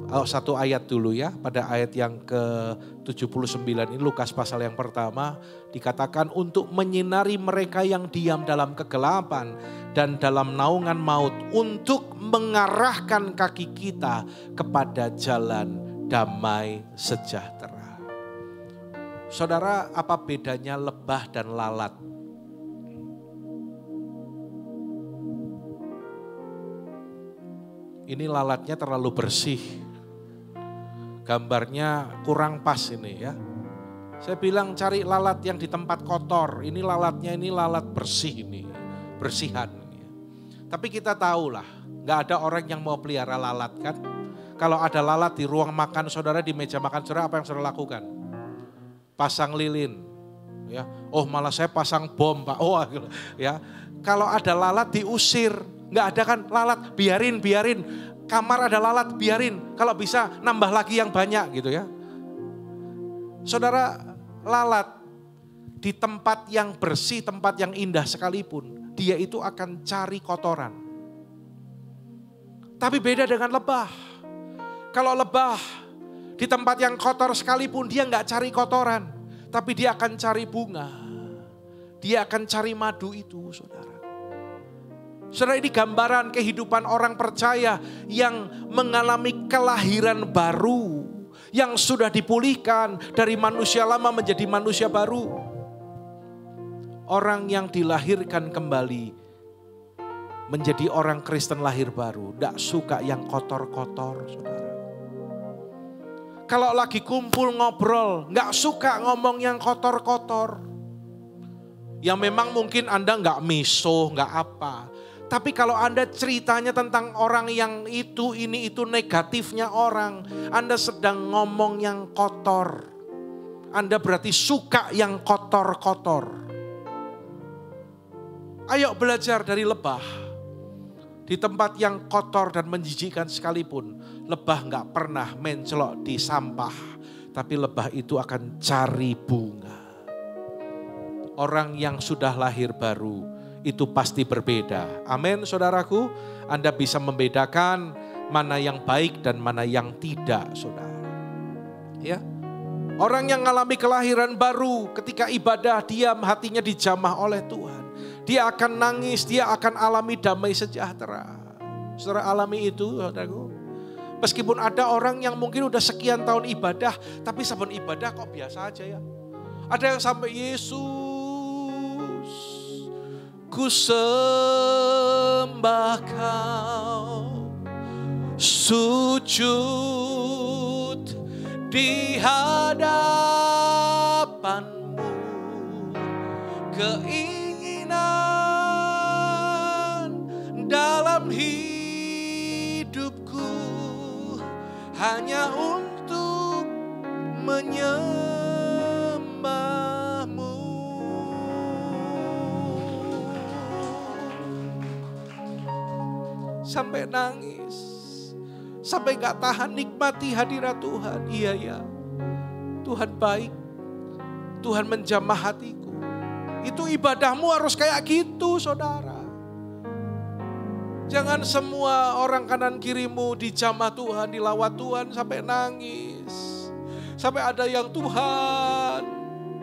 Satu ayat dulu ya, pada ayat yang ke-79 ini Lukas pasal yang pertama dikatakan untuk menyinari mereka yang diam dalam kegelapan dan dalam naungan maut, untuk mengarahkan kaki kita kepada jalan damai sejahtera. Saudara, apa bedanya lebah dan lalat? Ini lalatnya terlalu bersih. Gambarnya kurang pas ini ya. Saya bilang cari lalat yang di tempat kotor. Ini lalatnya ini lalat bersih ini. Bersihan. Tapi kita tahulah, gak ada orang yang mau pelihara lalat kan. Kalau ada lalat di ruang makan saudara, di meja makan saudara, apa yang saudara lakukan? Pasang lilin, ya. Oh malah saya pasang bom Pak. Oh ya. Kalau ada lalat diusir, nggak ada kan lalat, biarin. Kamar ada lalat, biarin. Kalau bisa nambah lagi yang banyak gitu ya. Saudara, lalat di tempat yang bersih, tempat yang indah sekalipun, dia itu akan cari kotoran. Tapi beda dengan lebah. Kalau lebah di tempat yang kotor sekalipun dia nggak cari kotoran, tapi dia akan cari bunga. Dia akan cari madu itu, saudara. Saudara, ini gambaran kehidupan orang percaya yang mengalami kelahiran baru, yang sudah dipulihkan dari manusia lama menjadi manusia baru. Orang yang dilahirkan kembali menjadi orang Kristen lahir baru, nggak suka yang kotor-kotor, saudara. Kalau lagi kumpul ngobrol, gak suka ngomong yang kotor-kotor. Yang memang mungkin Anda gak miso, gak apa. Tapi kalau Anda ceritanya tentang orang yang ini itu negatifnya orang, Anda sedang ngomong yang kotor. Anda berarti suka yang kotor-kotor. Ayo belajar dari lebah. Di tempat yang kotor dan menjijikkan sekalipun, lebah gak pernah mencelok di sampah. Tapi lebah itu akan cari bunga. Orang yang sudah lahir baru itu pasti berbeda. Amin saudaraku. Anda bisa membedakan mana yang baik dan mana yang tidak, saudara. Ya. Orang yang mengalami kelahiran baru ketika ibadah, diam, hatinya dijamah oleh Tuhan. Dia akan nangis, dia akan alami damai sejahtera. Saudara alami itu, saudaraku. Meskipun ada orang yang mungkin udah sekian tahun ibadah, tapi saban ibadah kok biasa aja ya. Ada yang sampai Yesus, ku sembah Kau, sujud di hadapan-Mu, dalam hidupku hanya untuk menyembah-Mu. Sampai nangis, sampai gak tahan nikmati hadirat Tuhan. Iya ya, Tuhan baik, Tuhan menjamah hatiku. Itu ibadahmu harus kayak gitu, saudara. Jangan semua orang kanan kirimu dijamah Tuhan, dilawat Tuhan sampai nangis. Sampai ada yang Tuhan,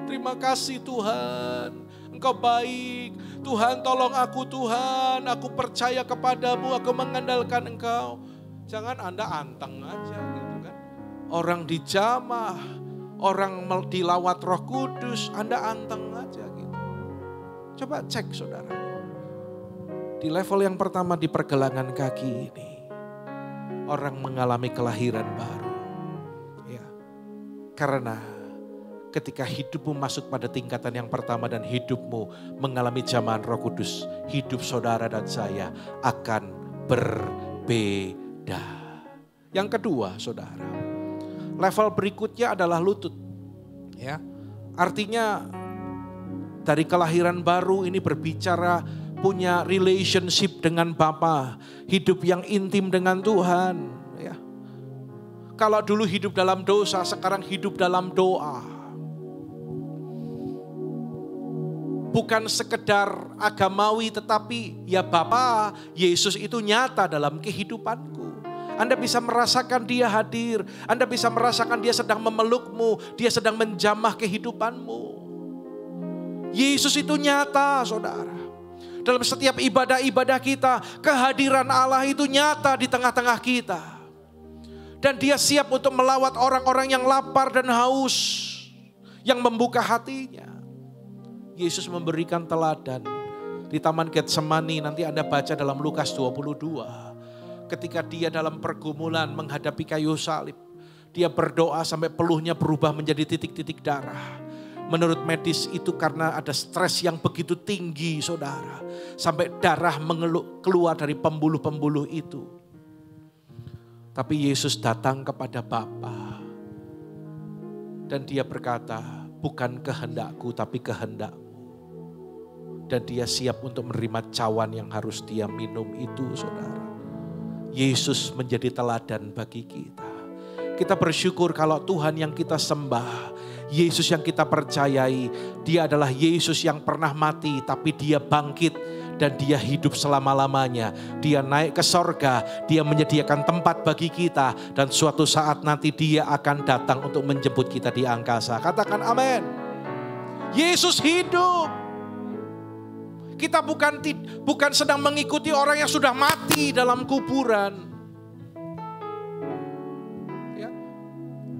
terima kasih Tuhan, Engkau baik. Tuhan tolong aku Tuhan, aku percaya kepadamu, aku mengandalkan Engkau. Jangan Anda anteng aja gitu kan. Orang dijamah, orang dilawat Roh Kudus, Anda anteng aja gitu. Coba cek saudara. Di level yang pertama di pergelangan kaki ini, orang mengalami kelahiran baru. Ya. Karena ketika hidupmu masuk pada tingkatan yang pertama dan hidupmu mengalami jamahan Roh Kudus, hidup saudara dan saya akan berbeda. Yang kedua, saudara, level berikutnya adalah lutut. Ya. Artinya dari kelahiran baru ini berbicara punya relationship dengan Bapa, hidup yang intim dengan Tuhan. Ya. Kalau dulu hidup dalam dosa, sekarang hidup dalam doa. Bukan sekedar agamawi, tetapi ya Bapa, Yesus itu nyata dalam kehidupanku. Anda bisa merasakan dia hadir, Anda bisa merasakan dia sedang memelukmu, dia sedang menjamah kehidupanmu. Yesus itu nyata, saudara. Dalam setiap ibadah-ibadah kita, kehadiran Allah itu nyata di tengah-tengah kita. Dan dia siap untuk melawat orang-orang yang lapar dan haus, yang membuka hatinya. Yesus memberikan teladan di Taman Getsemani, nanti Anda baca dalam Lukas 22. Ketika dia dalam pergumulan menghadapi kayu salib, dia berdoa sampai peluhnya berubah menjadi titik-titik darah. Menurut medis itu karena ada stres yang begitu tinggi, saudara. Sampai darah keluar dari pembuluh-pembuluh itu. Tapi Yesus datang kepada Bapa. Dan dia berkata, bukan kehendakku tapi kehendakmu. Dan dia siap untuk menerima cawan yang harus dia minum itu, saudara. Yesus menjadi teladan bagi kita. Kita bersyukur kalau Tuhan yang kita sembah, Yesus yang kita percayai, dia adalah Yesus yang pernah mati tapi dia bangkit dan dia hidup selama-lamanya. Dia naik ke sorga, dia menyediakan tempat bagi kita dan suatu saat nanti dia akan datang untuk menjemput kita di angkasa. Katakan amin. Yesus hidup. Kita bukan sedang mengikuti orang yang sudah mati dalam kuburan.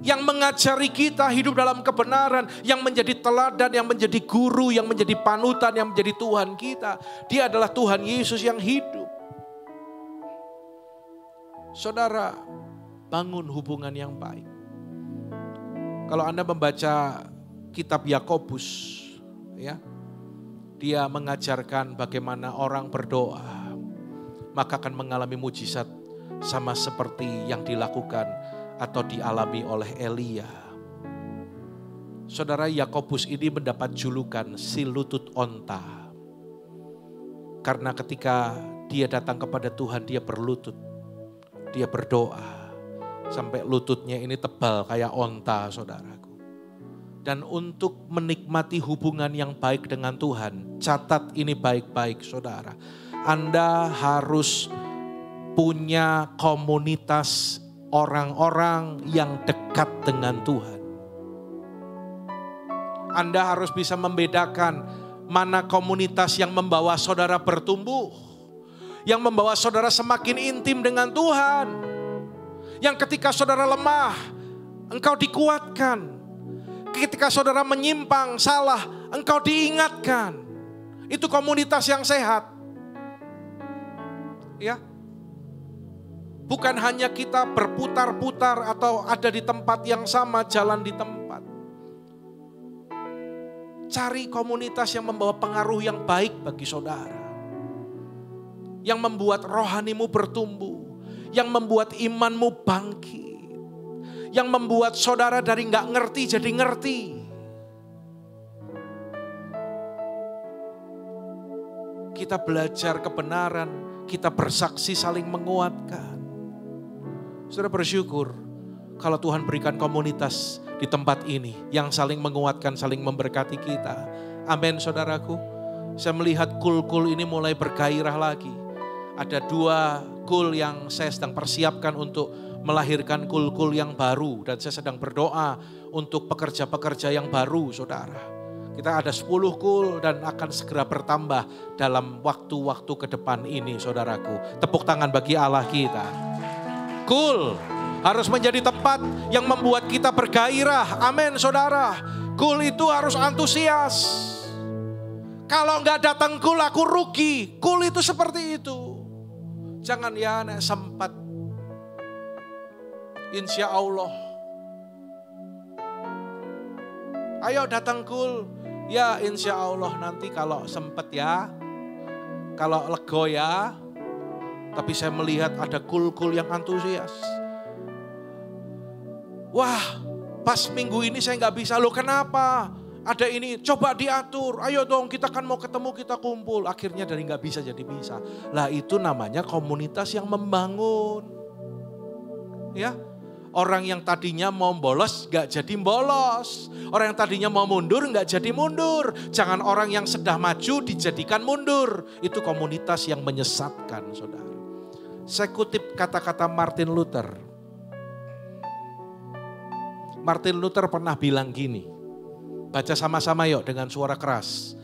Yang mengajari kita hidup dalam kebenaran, yang menjadi teladan, yang menjadi guru, yang menjadi panutan, yang menjadi Tuhan kita. Dia adalah Tuhan Yesus yang hidup. Saudara, bangun hubungan yang baik. Kalau Anda membaca kitab Yakobus, ya, dia mengajarkan bagaimana orang berdoa, maka akan mengalami mujizat sama seperti yang dilakukan atau dialami oleh Elia. Saudara, Yakobus ini mendapat julukan si lutut onta. Karena ketika dia datang kepada Tuhan, dia berlutut. Dia berdoa. Sampai lututnya ini tebal kayak onta, saudaraku. Dan untuk menikmati hubungan yang baik dengan Tuhan, catat ini baik-baik, saudara. Anda harus punya komunitas orang-orang yang dekat dengan Tuhan. Anda harus bisa membedakan mana komunitas yang membawa saudara bertumbuh, yang membawa saudara semakin intim dengan Tuhan, yang ketika saudara lemah, engkau dikuatkan. Ketika saudara menyimpang, salah, engkau diingatkan. Itu komunitas yang sehat. Ya. Bukan hanya kita berputar-putar atau ada di tempat yang sama, jalan di tempat. Cari komunitas yang membawa pengaruh yang baik bagi saudara. Yang membuat rohanimu bertumbuh. Yang membuat imanmu bangkit. Yang membuat saudara dari nggak ngerti jadi ngerti. Kita belajar kebenaran, kita bersaksi saling menguatkan. Saudara bersyukur kalau Tuhan berikan komunitas di tempat ini yang saling menguatkan, saling memberkati kita. Amin, saudaraku. Saya melihat kul-kul ini mulai bergairah lagi. Ada 2 kul yang saya sedang persiapkan untuk melahirkan kul-kul yang baru. Dan saya sedang berdoa untuk pekerja-pekerja yang baru, saudara. Kita ada 10 kul dan akan segera bertambah dalam waktu-waktu ke depan ini, saudaraku. Tepuk tangan bagi Allah kita. Kul harus menjadi tempat yang membuat kita bergairah. Amin, saudara. Kul itu harus antusias. Kalau nggak datang kul aku rugi. Kul itu seperti itu. Jangan ya nek sempat. Insya Allah. Ayo datang kul. Ya insya Allah nanti kalau sempat ya. Kalau lego ya. Tapi saya melihat ada kul-kul yang antusias. Wah, pas minggu ini saya nggak bisa. Loh kenapa? Ada ini, coba diatur. Ayo dong, kita kan mau ketemu, kita kumpul. Akhirnya dari nggak bisa jadi bisa. Lah itu namanya komunitas yang membangun. Ya, orang yang tadinya mau bolos nggak jadi bolos. Orang yang tadinya mau mundur nggak jadi mundur. Jangan orang yang sudah maju dijadikan mundur. Itu komunitas yang menyesatkan, saudara. Saya kutip kata-kata Martin Luther. Martin Luther pernah bilang gini. Baca sama-sama yuk dengan suara keras.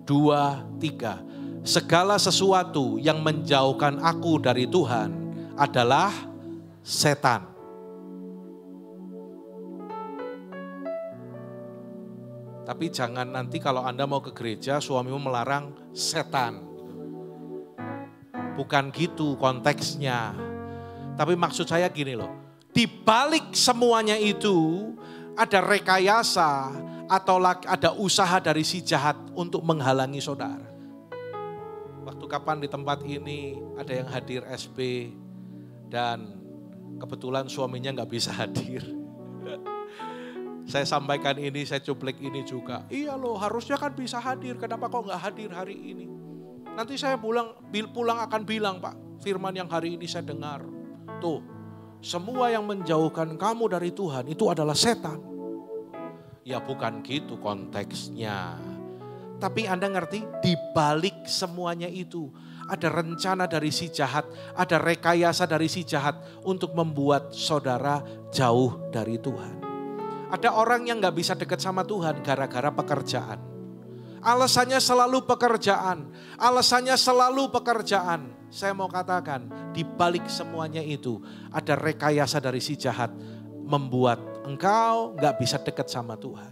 2, 3. Segala sesuatu yang menjauhkan aku dari Tuhan adalah setan. Tapi jangan nanti kalau Anda mau ke gereja suamimu melarang setan. Bukan gitu konteksnya. Tapi maksud saya gini loh. Di balik semuanya itu ada rekayasa atau ada usaha dari si jahat untuk menghalangi saudara. Waktu kapan di tempat ini ada yang hadir SB dan kebetulan suaminya nggak bisa hadir. Saya sampaikan ini, saya cuplik ini juga. Iya loh, harusnya kan bisa hadir. Kenapa kok nggak hadir hari ini? Nanti saya pulang akan bilang, Pak, firman yang hari ini saya dengar. Tuh, semua yang menjauhkan kamu dari Tuhan itu adalah setan. Ya bukan gitu konteksnya. Tapi Anda ngerti, di balik semuanya itu ada rencana dari si jahat, ada rekayasa dari si jahat untuk membuat saudara jauh dari Tuhan. Ada orang yang gak bisa dekat sama Tuhan gara-gara pekerjaan. Alasannya selalu pekerjaan. Alasannya selalu pekerjaan. Saya mau katakan, di balik semuanya itu ada rekayasa dari si jahat membuat engkau gak bisa dekat sama Tuhan.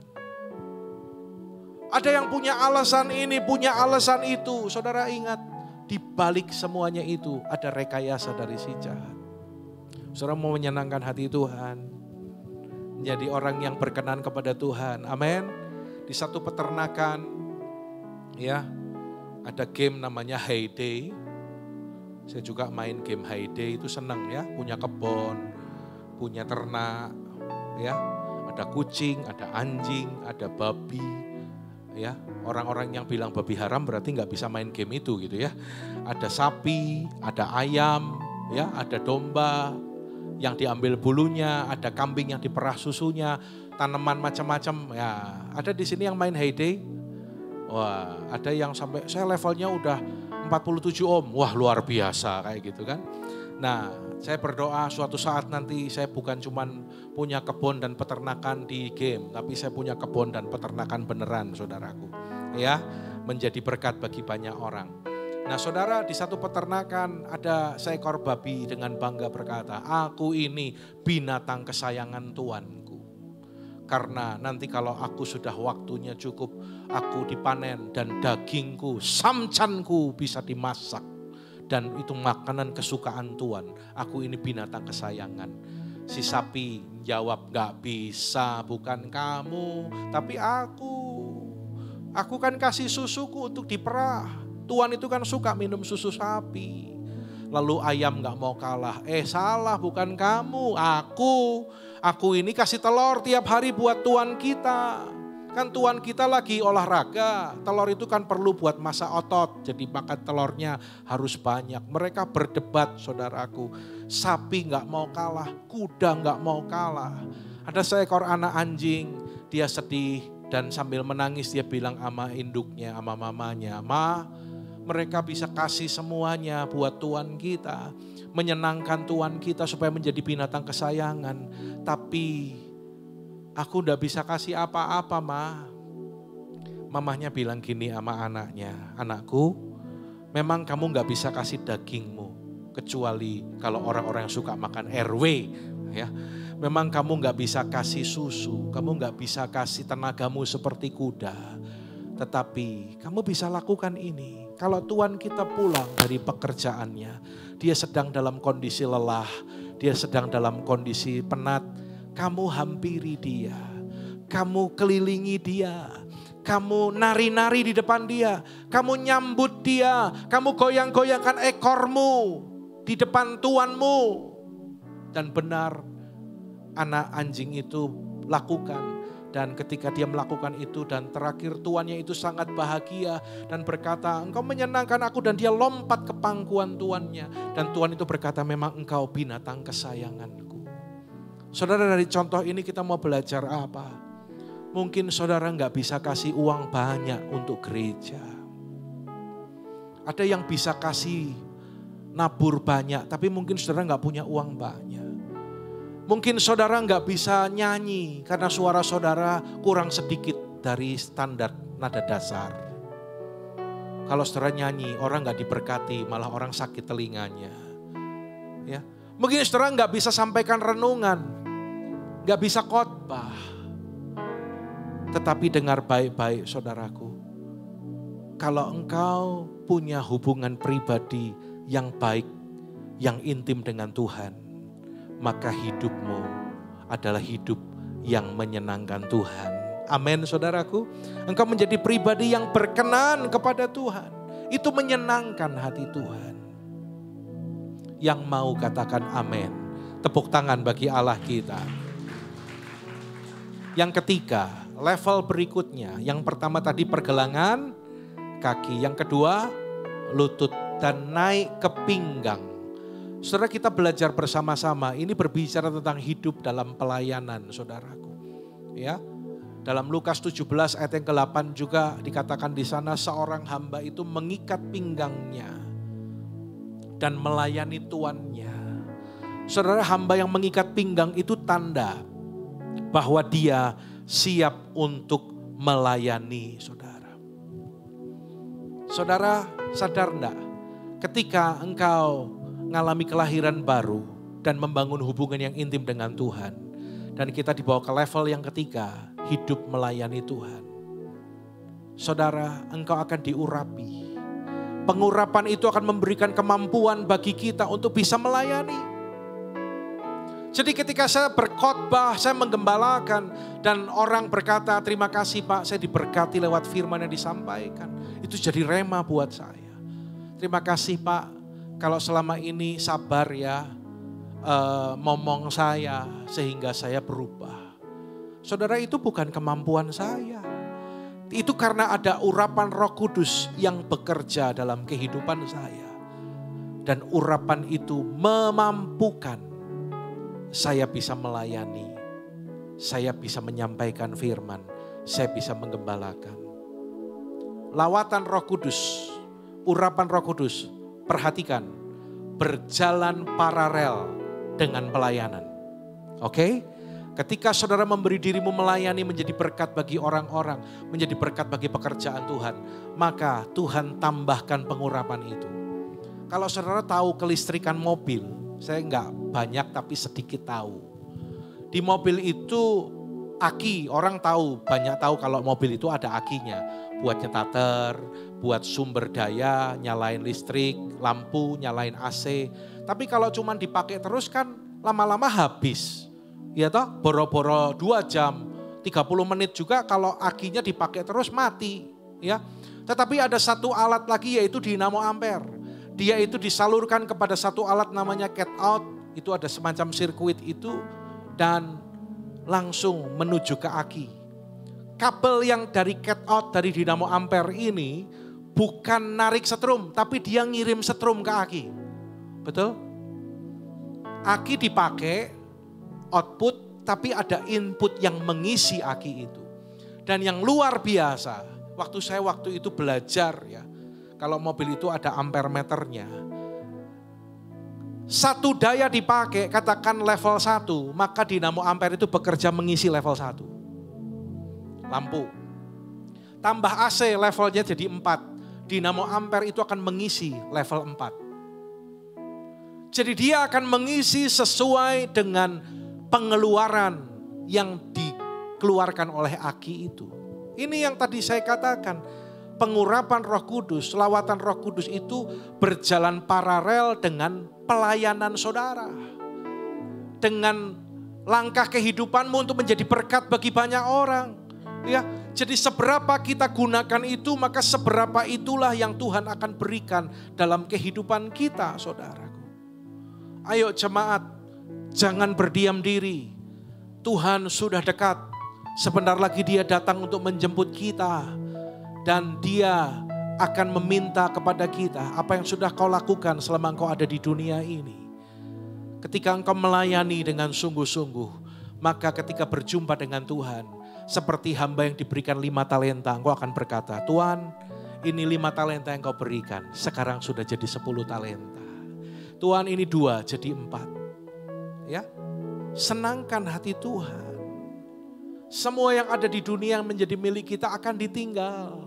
Ada yang punya alasan ini, punya alasan itu. Saudara ingat, di balik semuanya itu ada rekayasa dari si jahat. Saudara mau menyenangkan hati Tuhan, menjadi orang yang berkenan kepada Tuhan. Amin. Di satu peternakan, ya, ada game namanya Hay Day. Saya juga main game Hay Day, itu senang ya, punya kebun, punya ternak, ya, ada kucing, ada anjing, ada babi, ya. Orang-orang yang bilang babi haram berarti nggak bisa main game itu gitu ya. Ada sapi, ada ayam, ya, ada domba yang diambil bulunya, ada kambing yang diperah susunya, tanaman macam-macam. Ya, ada di sini yang main Hay Day. Wah, ada yang sampai saya levelnya udah 47 ohm. Wah, luar biasa kayak gitu kan. Nah, saya berdoa suatu saat nanti saya bukan cuman punya kebun dan peternakan di game, tapi saya punya kebun dan peternakan beneran, saudaraku. Ya, menjadi berkat bagi banyak orang. Nah, saudara, di satu peternakan ada seekor babi dengan bangga berkata, "Aku ini binatang kesayangan Tuanku. Karena nanti kalau aku sudah waktunya cukup, aku dipanen dan dagingku, samcanku bisa dimasak. Dan itu makanan kesukaan Tuhan. Aku ini binatang kesayangan." Si sapi jawab, "Gak bisa, bukan kamu, tapi aku. Aku kan kasih susuku untuk diperah. Tuhan itu kan suka minum susu sapi." Lalu ayam gak mau kalah. Salah, bukan kamu, Aku ini kasih telur tiap hari buat Tuhan kita. Kan Tuhan kita lagi olahraga. Telur itu kan perlu buat masa otot. Jadi makan telurnya harus banyak. Mereka berdebat, saudaraku. Sapi gak mau kalah, kuda gak mau kalah. Ada seekor anak anjing, dia sedih dan sambil menangis dia bilang sama induknya, sama mamanya, "Ma, mereka bisa kasih semuanya buat Tuhan kita. Menyenangkan Tuhan kita supaya menjadi binatang kesayangan. Tapi aku gak bisa kasih apa-apa, Ma." Mamahnya bilang gini sama anaknya, "Anakku, memang kamu gak bisa kasih dagingmu. Kecuali kalau orang-orang yang suka makan RW. Ya. Memang kamu gak bisa kasih susu. Kamu gak bisa kasih tenagamu seperti kuda. Tetapi kamu bisa lakukan ini. Kalau Tuhan kita pulang dari pekerjaannya, dia sedang dalam kondisi lelah, dia sedang dalam kondisi penat, kamu hampiri dia, kamu kelilingi dia, kamu nari-nari di depan dia, kamu nyambut dia, kamu goyang-goyangkan ekormu di depan tuanmu. Dan benar, anak anjing itu lakukan. Dan ketika dia melakukan itu dan terakhir tuannya itu sangat bahagia dan berkata, engkau menyenangkan aku, dan dia lompat ke pangkuan tuannya. Dan Tuhan itu berkata, memang engkau binatang kesayanganku. Saudara, dari contoh ini kita mau belajar apa? Mungkin saudara nggak bisa kasih uang banyak untuk gereja. Ada yang bisa kasih nabur banyak, tapi mungkin saudara nggak punya uang banyak. Mungkin saudara nggak bisa nyanyi karena suara saudara kurang sedikit dari standar nada dasar. Kalau saudara nyanyi, orang nggak diberkati, malah orang sakit telinganya. Ya, mungkin saudara nggak bisa sampaikan renungan, nggak bisa khotbah. Tetapi dengar baik-baik saudaraku, kalau engkau punya hubungan pribadi yang baik, yang intim dengan Tuhan, maka hidupmu adalah hidup yang menyenangkan Tuhan. Amin saudaraku. Engkau menjadi pribadi yang berkenan kepada Tuhan. Itu menyenangkan hati Tuhan. Yang mau katakan amin. Tepuk tangan bagi Allah kita. Yang ketiga, level berikutnya. Yang pertama tadi pergelangan kaki. Yang kedua, lutut dan naik ke pinggang. Saudara, kita belajar bersama-sama. Ini berbicara tentang hidup dalam pelayanan, saudaraku. Ya, dalam Lukas 17 ayat yang ke-8 juga dikatakan di sana, seorang hamba itu mengikat pinggangnya dan melayani tuannya. Saudara, hamba yang mengikat pinggang itu tanda bahwa dia siap untuk melayani saudara. Saudara, sadar enggak? Ketika engkau mengalami kelahiran baru dan membangun hubungan yang intim dengan Tuhan, dan kita dibawa ke level yang ketiga, hidup melayani Tuhan. Saudara, engkau akan diurapi. Pengurapan itu akan memberikan kemampuan bagi kita untuk bisa melayani. Jadi ketika saya berkhotbah, saya menggembalakan, dan orang berkata, terima kasih Pak, saya diberkati lewat firman yang disampaikan. Itu jadi rema buat saya. Terima kasih Pak, kalau selama ini sabar ya ngomong saya sehingga saya berubah. Saudara, itu bukan kemampuan saya. Itu karena ada urapan Roh Kudus yang bekerja dalam kehidupan saya. Dan urapan itu memampukan saya bisa melayani. Saya bisa menyampaikan firman. Saya bisa menggembalakan. Lawatan Roh Kudus, urapan Roh Kudus, perhatikan, berjalan paralel dengan pelayanan. Oke? Ketika saudara memberi dirimu melayani menjadi berkat bagi orang-orang, menjadi berkat bagi pekerjaan Tuhan, maka Tuhan tambahkan pengurapan itu. Kalau saudara tahu kelistrikan mobil, saya enggak banyak tapi sedikit tahu. Di mobil itu aki, orang tahu, banyak tahu kalau mobil itu ada akinya. Buat nyetater, buat sumber daya, nyalain listrik, lampu, nyalain AC. Tapi kalau cuma dipakai terus kan lama-lama habis. Ya toh, boro-boro 2 jam, 30 menit juga kalau akinya dipakai terus mati. Ya. Tetapi ada satu alat lagi yaitu dinamo ampere. Dia itu disalurkan kepada satu alat namanya cat out. Itu ada semacam sirkuit itu dan langsung menuju ke aki. Kabel yang dari cat out dari dinamo ampere ini bukan narik setrum, tapi dia ngirim setrum ke aki. Betul? Aki dipakai, output, tapi ada input yang mengisi aki itu. Dan yang luar biasa, waktu itu belajar ya, kalau mobil itu ada ampere meternya. Satu daya dipakai, katakan level 1, maka dinamo ampere itu bekerja mengisi level 1. Lampu. Tambah AC levelnya jadi 4. Dinamo ampere itu akan mengisi level 4. Jadi dia akan mengisi sesuai dengan pengeluaran yang dikeluarkan oleh aki itu. Ini yang tadi saya katakan, pengurapan Roh Kudus, lawatan Roh Kudus itu berjalan paralel dengan pelayanan saudara. Dengan langkah kehidupanmu untuk menjadi berkat bagi banyak orang. Ya, jadi seberapa kita gunakan itu, maka seberapa itulah yang Tuhan akan berikan dalam kehidupan kita, saudaraku. Ayo jemaat, jangan berdiam diri. Tuhan sudah dekat. Sebentar lagi Dia datang untuk menjemput kita. Dan Dia akan meminta kepada kita apa yang sudah kau lakukan selama engkau ada di dunia ini. Ketika engkau melayani dengan sungguh-sungguh, maka ketika berjumpa dengan Tuhan, seperti hamba yang diberikan 5 talenta, engkau akan berkata, Tuhan, ini 5 talenta yang kau berikan, sekarang sudah jadi 10 talenta. Tuhan, ini 2 jadi 4. Ya, senangkan hati Tuhan. Semua yang ada di dunia yang menjadi milik kita akan ditinggal.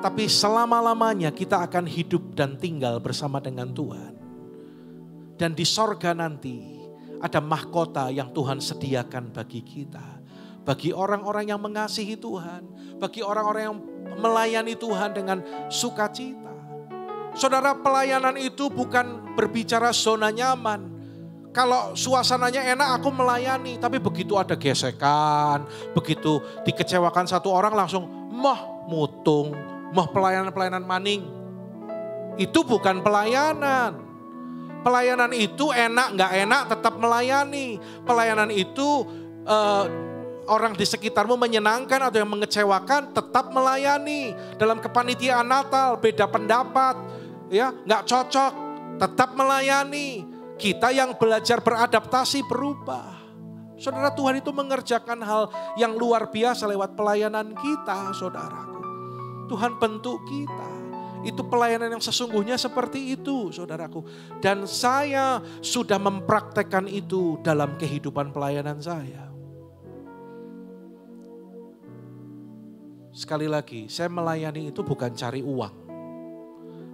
Tapi selama-lamanya kita akan hidup dan tinggal bersama dengan Tuhan. Dan di sorga nanti ada mahkota yang Tuhan sediakan bagi kita. Bagi orang-orang yang mengasihi Tuhan. Bagi orang-orang yang melayani Tuhan dengan sukacita. Saudara, pelayanan itu bukan berbicara zona nyaman. Kalau suasananya enak aku melayani, tapi begitu ada gesekan, begitu dikecewakan satu orang langsung moh mutung, moh pelayanan-pelayanan maning. Itu bukan pelayanan. Pelayanan itu enak nggak enak tetap melayani. Pelayanan itu orang di sekitarmu menyenangkan atau yang mengecewakan tetap melayani. Dalam kepanitiaan Natal beda pendapat, ya nggak cocok, tetap melayani. Kita yang belajar beradaptasi berubah. Saudara, Tuhan itu mengerjakan hal yang luar biasa lewat pelayanan kita, saudaraku. Tuhan bentuk kita. Itu pelayanan yang sesungguhnya seperti itu, saudaraku. Dan saya sudah mempraktekkan itu dalam kehidupan pelayanan saya. Sekali lagi, saya melayani itu bukan cari uang.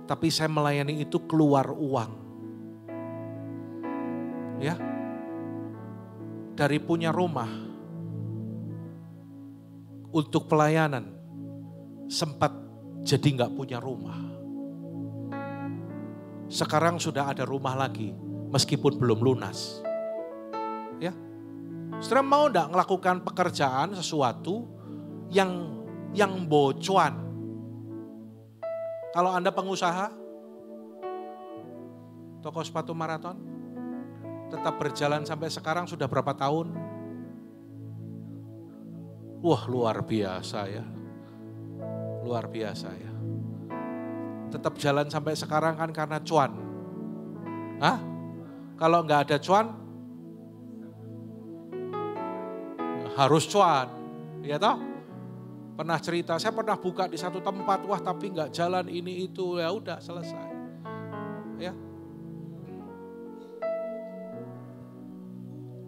Tapi saya melayani itu keluar uang. Ya, dari punya rumah untuk pelayanan sempat jadi nggak punya rumah. Sekarang sudah ada rumah lagi meskipun belum lunas. Ya, saudara mau nggak melakukan pekerjaan sesuatu yang bocuan? Kalau Anda pengusaha, toko sepatu maraton, tetap berjalan sampai sekarang sudah berapa tahun? Wah, luar biasa ya. Luar biasa ya. Tetap jalan sampai sekarang kan karena cuan. Hah? Kalau nggak ada cuan, harus cuan. Ya toh? Pernah cerita, saya pernah buka di satu tempat, wah tapi nggak jalan ini itu, ya udah selesai. Ya.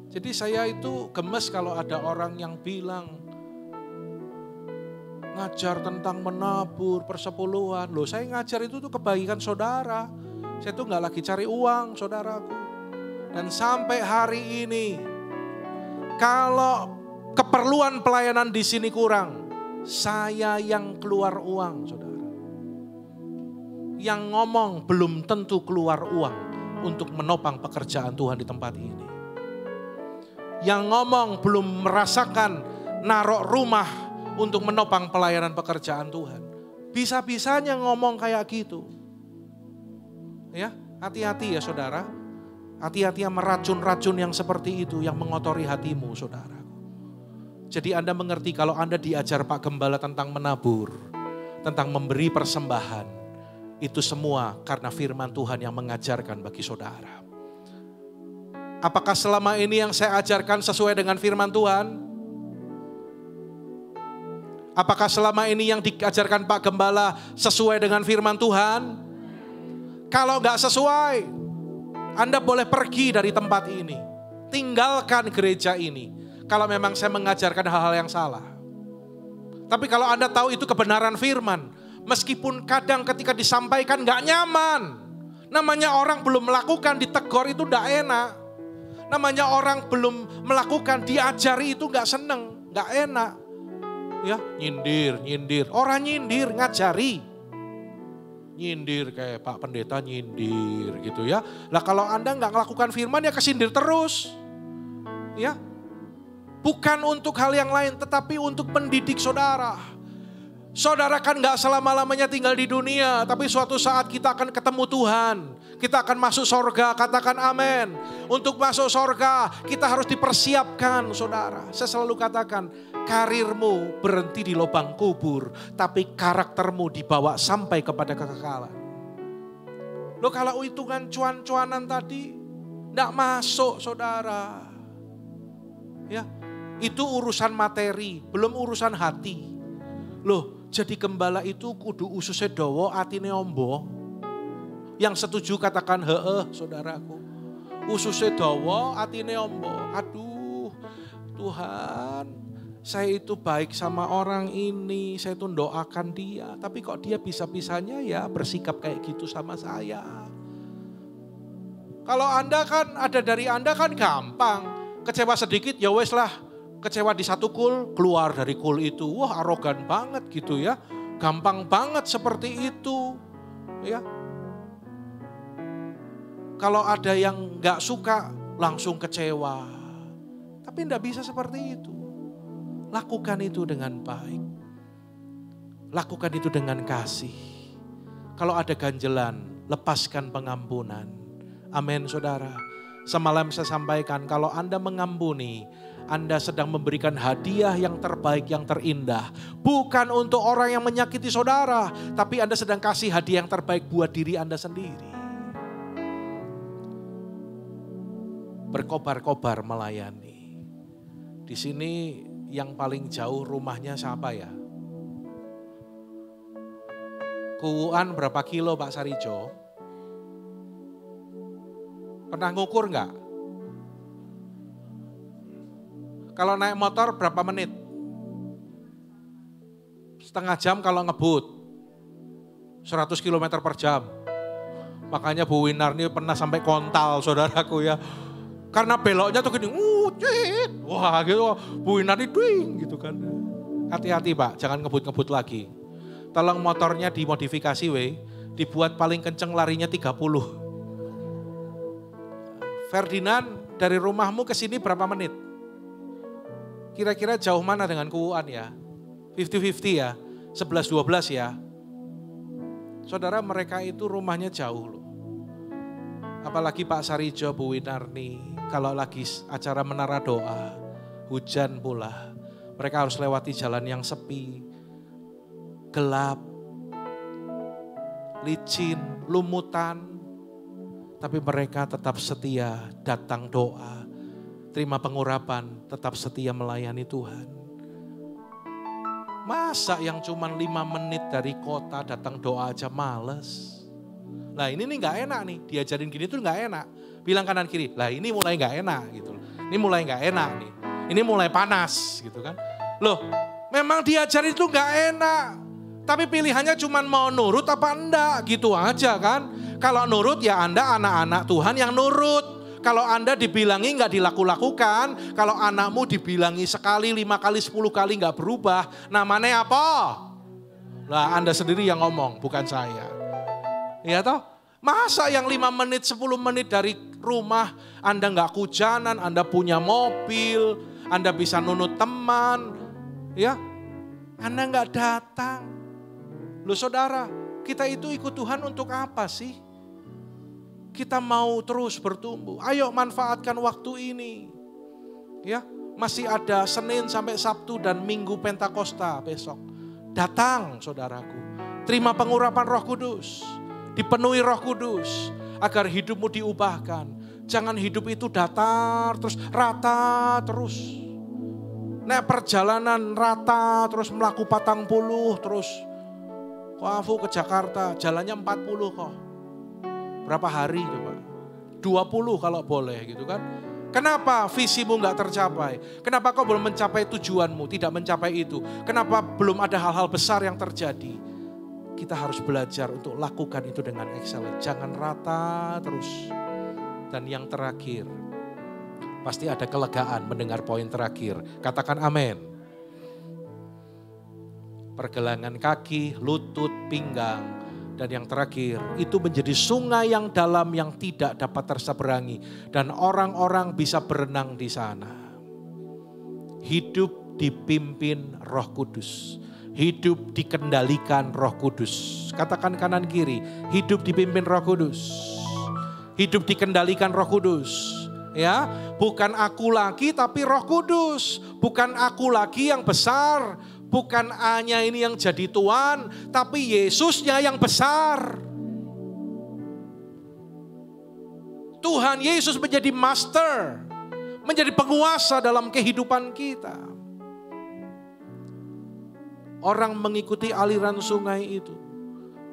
Jadi saya itu gemes kalau ada orang yang bilang ngajar tentang menabur, persepuluhan. Loh, saya ngajar itu tuh kebaikan saudara. Saya tuh nggak lagi cari uang, saudaraku. Dan sampai hari ini, kalau keperluan pelayanan di sini kurang, saya yang keluar uang, saudara. Yang ngomong belum tentu keluar uang untuk menopang pekerjaan Tuhan di tempat ini. Yang ngomong belum merasakan narok rumah untuk menopang pelayanan pekerjaan Tuhan. Bisa-bisanya ngomong kayak gitu. Ya, hati-hati ya saudara. Hati-hati yang meracun-racun yang seperti itu yang mengotori hatimu, saudara. Jadi Anda mengerti kalau Anda diajar Pak Gembala tentang menabur, tentang memberi persembahan, itu semua karena firman Tuhan yang mengajarkan bagi saudara. Apakah selama ini yang saya ajarkan sesuai dengan firman Tuhan? Apakah selama ini yang diajarkan Pak Gembala sesuai dengan firman Tuhan? Kalau enggak sesuai, Anda boleh pergi dari tempat ini. Tinggalkan gereja ini. Kalau memang saya mengajarkan hal-hal yang salah. Tapi kalau Anda tahu itu kebenaran firman, meskipun kadang ketika disampaikan enggak nyaman. Namanya orang belum melakukan, ditegur itu enggak enak. Namanya orang belum melakukan, diajari itu enggak seneng, enggak enak. Ya, nyindir. Orang nyindir, ngajari. Nyindir kayak Pak Pendeta nyindir gitu ya. Lah kalau Anda nggak melakukan firman ya kesindir terus. Ya. Bukan untuk hal yang lain tetapi untuk pendidik saudara. Saudara kan nggak selama-lamanya tinggal di dunia, tapi suatu saat kita akan ketemu Tuhan. Kita akan masuk sorga, katakan amin. Untuk masuk sorga kita harus dipersiapkan saudara. Saya selalu katakan karirmu berhenti di lubang kubur, tapi karaktermu dibawa sampai kepada kekekalan. Loh kalau hitungan cuan-cuanan tadi nggak masuk saudara. Ya, itu urusan materi, belum urusan hati. Loh jadi gembala itu kudu ususnya dawa atine ombo. Yang setuju katakan heeh saudaraku. Ususnya dawa atine ombo. Aduh Tuhan, saya itu baik sama orang ini, saya itu doakan dia. Tapi kok dia bisa-bisanya ya bersikap kayak gitu sama saya. Kalau Anda kan ada dari Anda kan gampang. Kecewa sedikit ya wes lah. Kecewa di satu kul, keluar dari kul itu. Wah arogan banget gitu ya. Gampang banget seperti itu. Ya. Kalau ada yang gak suka langsung kecewa. Tapi tidak bisa seperti itu. Lakukan itu dengan baik. Lakukan itu dengan kasih. Kalau ada ganjelan, lepaskan pengampunan. Amin saudara. Semalam saya sampaikan kalau Anda mengampuni, Anda sedang memberikan hadiah yang terbaik, yang terindah. Bukan untuk orang yang menyakiti saudara, tapi Anda sedang kasih hadiah yang terbaik buat diri Anda sendiri. Berkobar-kobar melayani. Di sini yang paling jauh rumahnya siapa ya? Kuuan berapa kilo Pak Sarijo? Pernah ngukur enggak? Kalau naik motor berapa menit? Setengah jam kalau ngebut. 100 km per jam. Makanya Bu Winarni pernah sampai kontal saudaraku ya. Karena beloknya tuh gini, wah gitu, Bu Winarni dwing gitu kan. Hati-hati Pak, jangan ngebut-ngebut lagi. Tolong motornya dimodifikasi dibuat paling kenceng larinya 30. Ferdinand, dari rumahmu ke sini berapa menit? Kira-kira jauh mana dengan Kuuan ya? 50-50 ya, 11-12 ya. Saudara mereka itu rumahnya jauh loh. Apalagi Pak Sarijo, Bu Winarni, kalau lagi acara menara doa, hujan pula. Mereka harus lewati jalan yang sepi, gelap, licin, lumutan. Tapi mereka tetap setia datang doa, terima pengurapan, tetap setia melayani Tuhan. Masa yang cuma 5 menit dari kota datang doa aja males. Lah ini nih gak enak nih, diajarin gini tuh gak enak. Bilang kanan kiri, lah ini mulai gak enak gitu. Ini mulai gak enak nih, ini mulai panas gitu kan. Loh memang diajarin itu gak enak. Tapi pilihannya cuma mau nurut apa enggak gitu aja kan. Kalau nurut ya Anda anak-anak Tuhan yang nurut. Kalau Anda dibilangi gak dilakukan, kalau anakmu dibilangi sekali, 5 kali, 10 kali gak berubah, namanya apa? Lah Anda sendiri yang ngomong, bukan saya. Ya toh? Masa yang 5 menit, 10 menit dari rumah, Anda gak hujanan, Anda punya mobil, Anda bisa nunut teman, ya, Anda gak datang. Loh saudara, kita itu ikut Tuhan untuk apa sih? Kita mau terus bertumbuh. Ayo manfaatkan waktu ini. Ya, masih ada Senin sampai Sabtu dan Minggu Pentakosta besok. Datang saudaraku. Terima pengurapan Roh Kudus. Dipenuhi Roh Kudus agar hidupmu diubahkan. Jangan hidup itu datar terus, rata terus. Nek perjalanan rata terus melaku 40 terus. Kok aku ke Jakarta jalannya 40 kok. Berapa hari coba? 20 kalau boleh gitu kan. Kenapa visimu gak tercapai? Kenapa kau belum mencapai tujuanmu, tidak mencapai itu? Kenapa belum ada hal-hal besar yang terjadi? Kita harus belajar untuk lakukan itu dengan excellent. Jangan rata terus. Dan yang terakhir, pasti ada kelegaan mendengar poin terakhir. Katakan amin. pergelangan kaki, lutut, pinggang, dan yang terakhir itu menjadi sungai yang dalam yang tidak dapat terseberangi dan orang-orang bisa berenang di sana. Hidup dipimpin Roh Kudus. Hidup dikendalikan Roh Kudus. Katakan kanan kiri, hidup dipimpin Roh Kudus. Hidup dikendalikan Roh Kudus. Ya, bukan aku lagi tapi Roh Kudus. Bukan aku lagi yang besar, bukan A-nya ini yang jadi Tuhan, tapi Yesusnya yang besar. Tuhan Yesus menjadi master, menjadi penguasa dalam kehidupan kita. Orang mengikuti aliran sungai itu,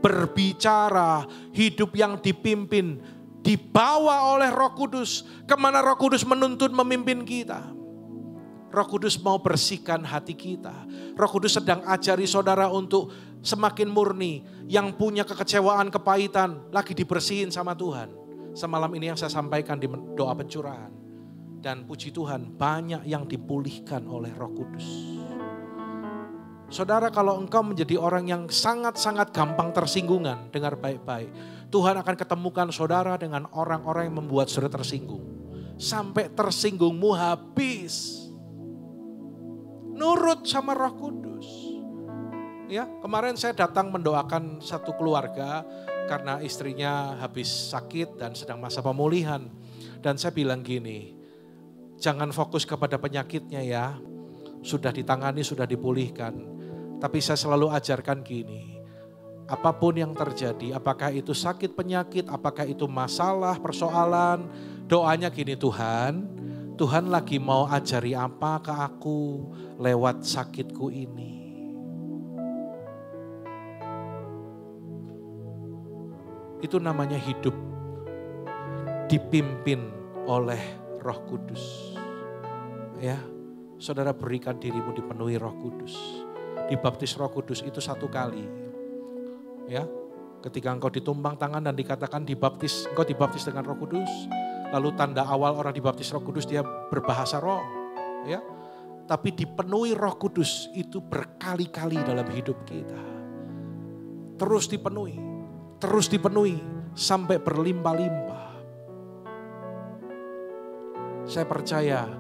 berbicara hidup yang dipimpin, dibawa oleh Roh Kudus. Kemana Roh Kudus menuntun memimpin kita. Roh Kudus mau bersihkan hati kita. Roh Kudus sedang ajari saudara untuk semakin murni. Yang punya kekecewaan, kepahitan, lagi dibersihin sama Tuhan. Semalam ini yang saya sampaikan di doa pencurahan. Dan puji Tuhan banyak yang dipulihkan oleh Roh Kudus. Saudara, kalau engkau menjadi orang yang sangat-sangat gampang tersinggungan, dengar baik-baik. Tuhan akan ketemukan saudara dengan orang-orang yang membuat saudara tersinggung. Sampai tersinggungmu habis. Nurut sama Roh Kudus. Ya, kemarin saya datang mendoakan satu keluarga karena istrinya habis sakit dan sedang masa pemulihan. Dan saya bilang gini, jangan fokus kepada penyakitnya ya. Sudah ditangani, sudah dipulihkan. Tapi saya selalu ajarkan gini, apapun yang terjadi, apakah itu sakit penyakit, apakah itu masalah, persoalan, doanya gini, Tuhan lagi mau ajari apa ke aku lewat sakitku ini. Itu namanya hidup dipimpin oleh Roh Kudus. Ya, saudara berikan dirimu dipenuhi Roh Kudus. Dibaptis Roh Kudus itu satu kali. Ya, ketika engkau ditumpang tangan dan dikatakan dibaptis, engkau dibaptis dengan Roh Kudus. Lalu tanda awal orang dibaptis Roh Kudus dia berbahasa roh. Ya, tapi dipenuhi Roh Kudus itu berkali-kali dalam hidup kita. Terus dipenuhi sampai berlimpah-limpah. Saya percaya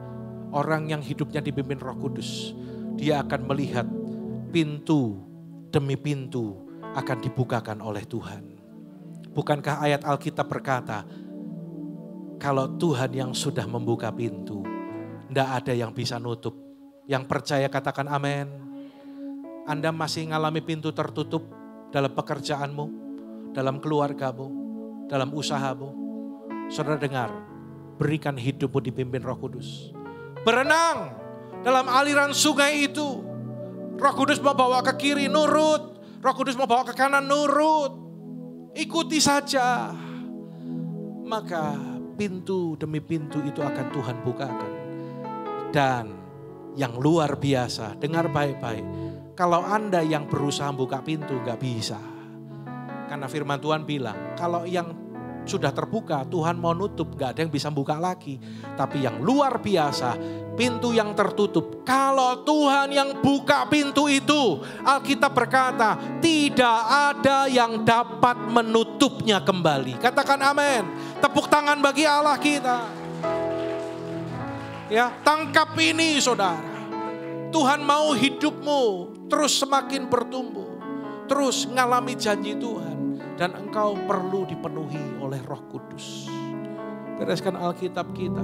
orang yang hidupnya dipimpin Roh Kudus, dia akan melihat pintu demi pintu akan dibukakan oleh Tuhan. Bukankah ayat Alkitab berkata, kalau Tuhan yang sudah membuka pintu, tidak ada yang bisa nutup. Yang percaya katakan amin. Anda masih mengalami pintu tertutup dalam pekerjaanmu, dalam keluargamu, dalam usahamu. Saudara dengar, berikan hidupmu dipimpin Roh Kudus. Berenang dalam aliran sungai itu. Roh Kudus mau bawa ke kiri, nurut. Roh Kudus mau bawa ke kanan, nurut. Ikuti saja. Maka pintu demi pintu itu akan Tuhan bukakan. Dan yang luar biasa, dengar baik-baik. Kalau Anda yang berusaha buka pintu, gak bisa. Karena firman Tuhan bilang, kalau yang sudah terbuka, Tuhan mau nutup, gak ada yang bisa buka lagi. Tapi yang luar biasa, pintu yang tertutup, kalau Tuhan yang buka pintu itu, Alkitab berkata, tidak ada yang dapat menutupnya kembali. Katakan amin. Tepuk tangan bagi Allah kita. Ya, tangkap ini saudara. Tuhan mau hidupmu terus semakin bertumbuh. Terus ngalami janji Tuhan. Dan engkau perlu dipenuhi oleh Roh Kudus. Bereskan Alkitab kita.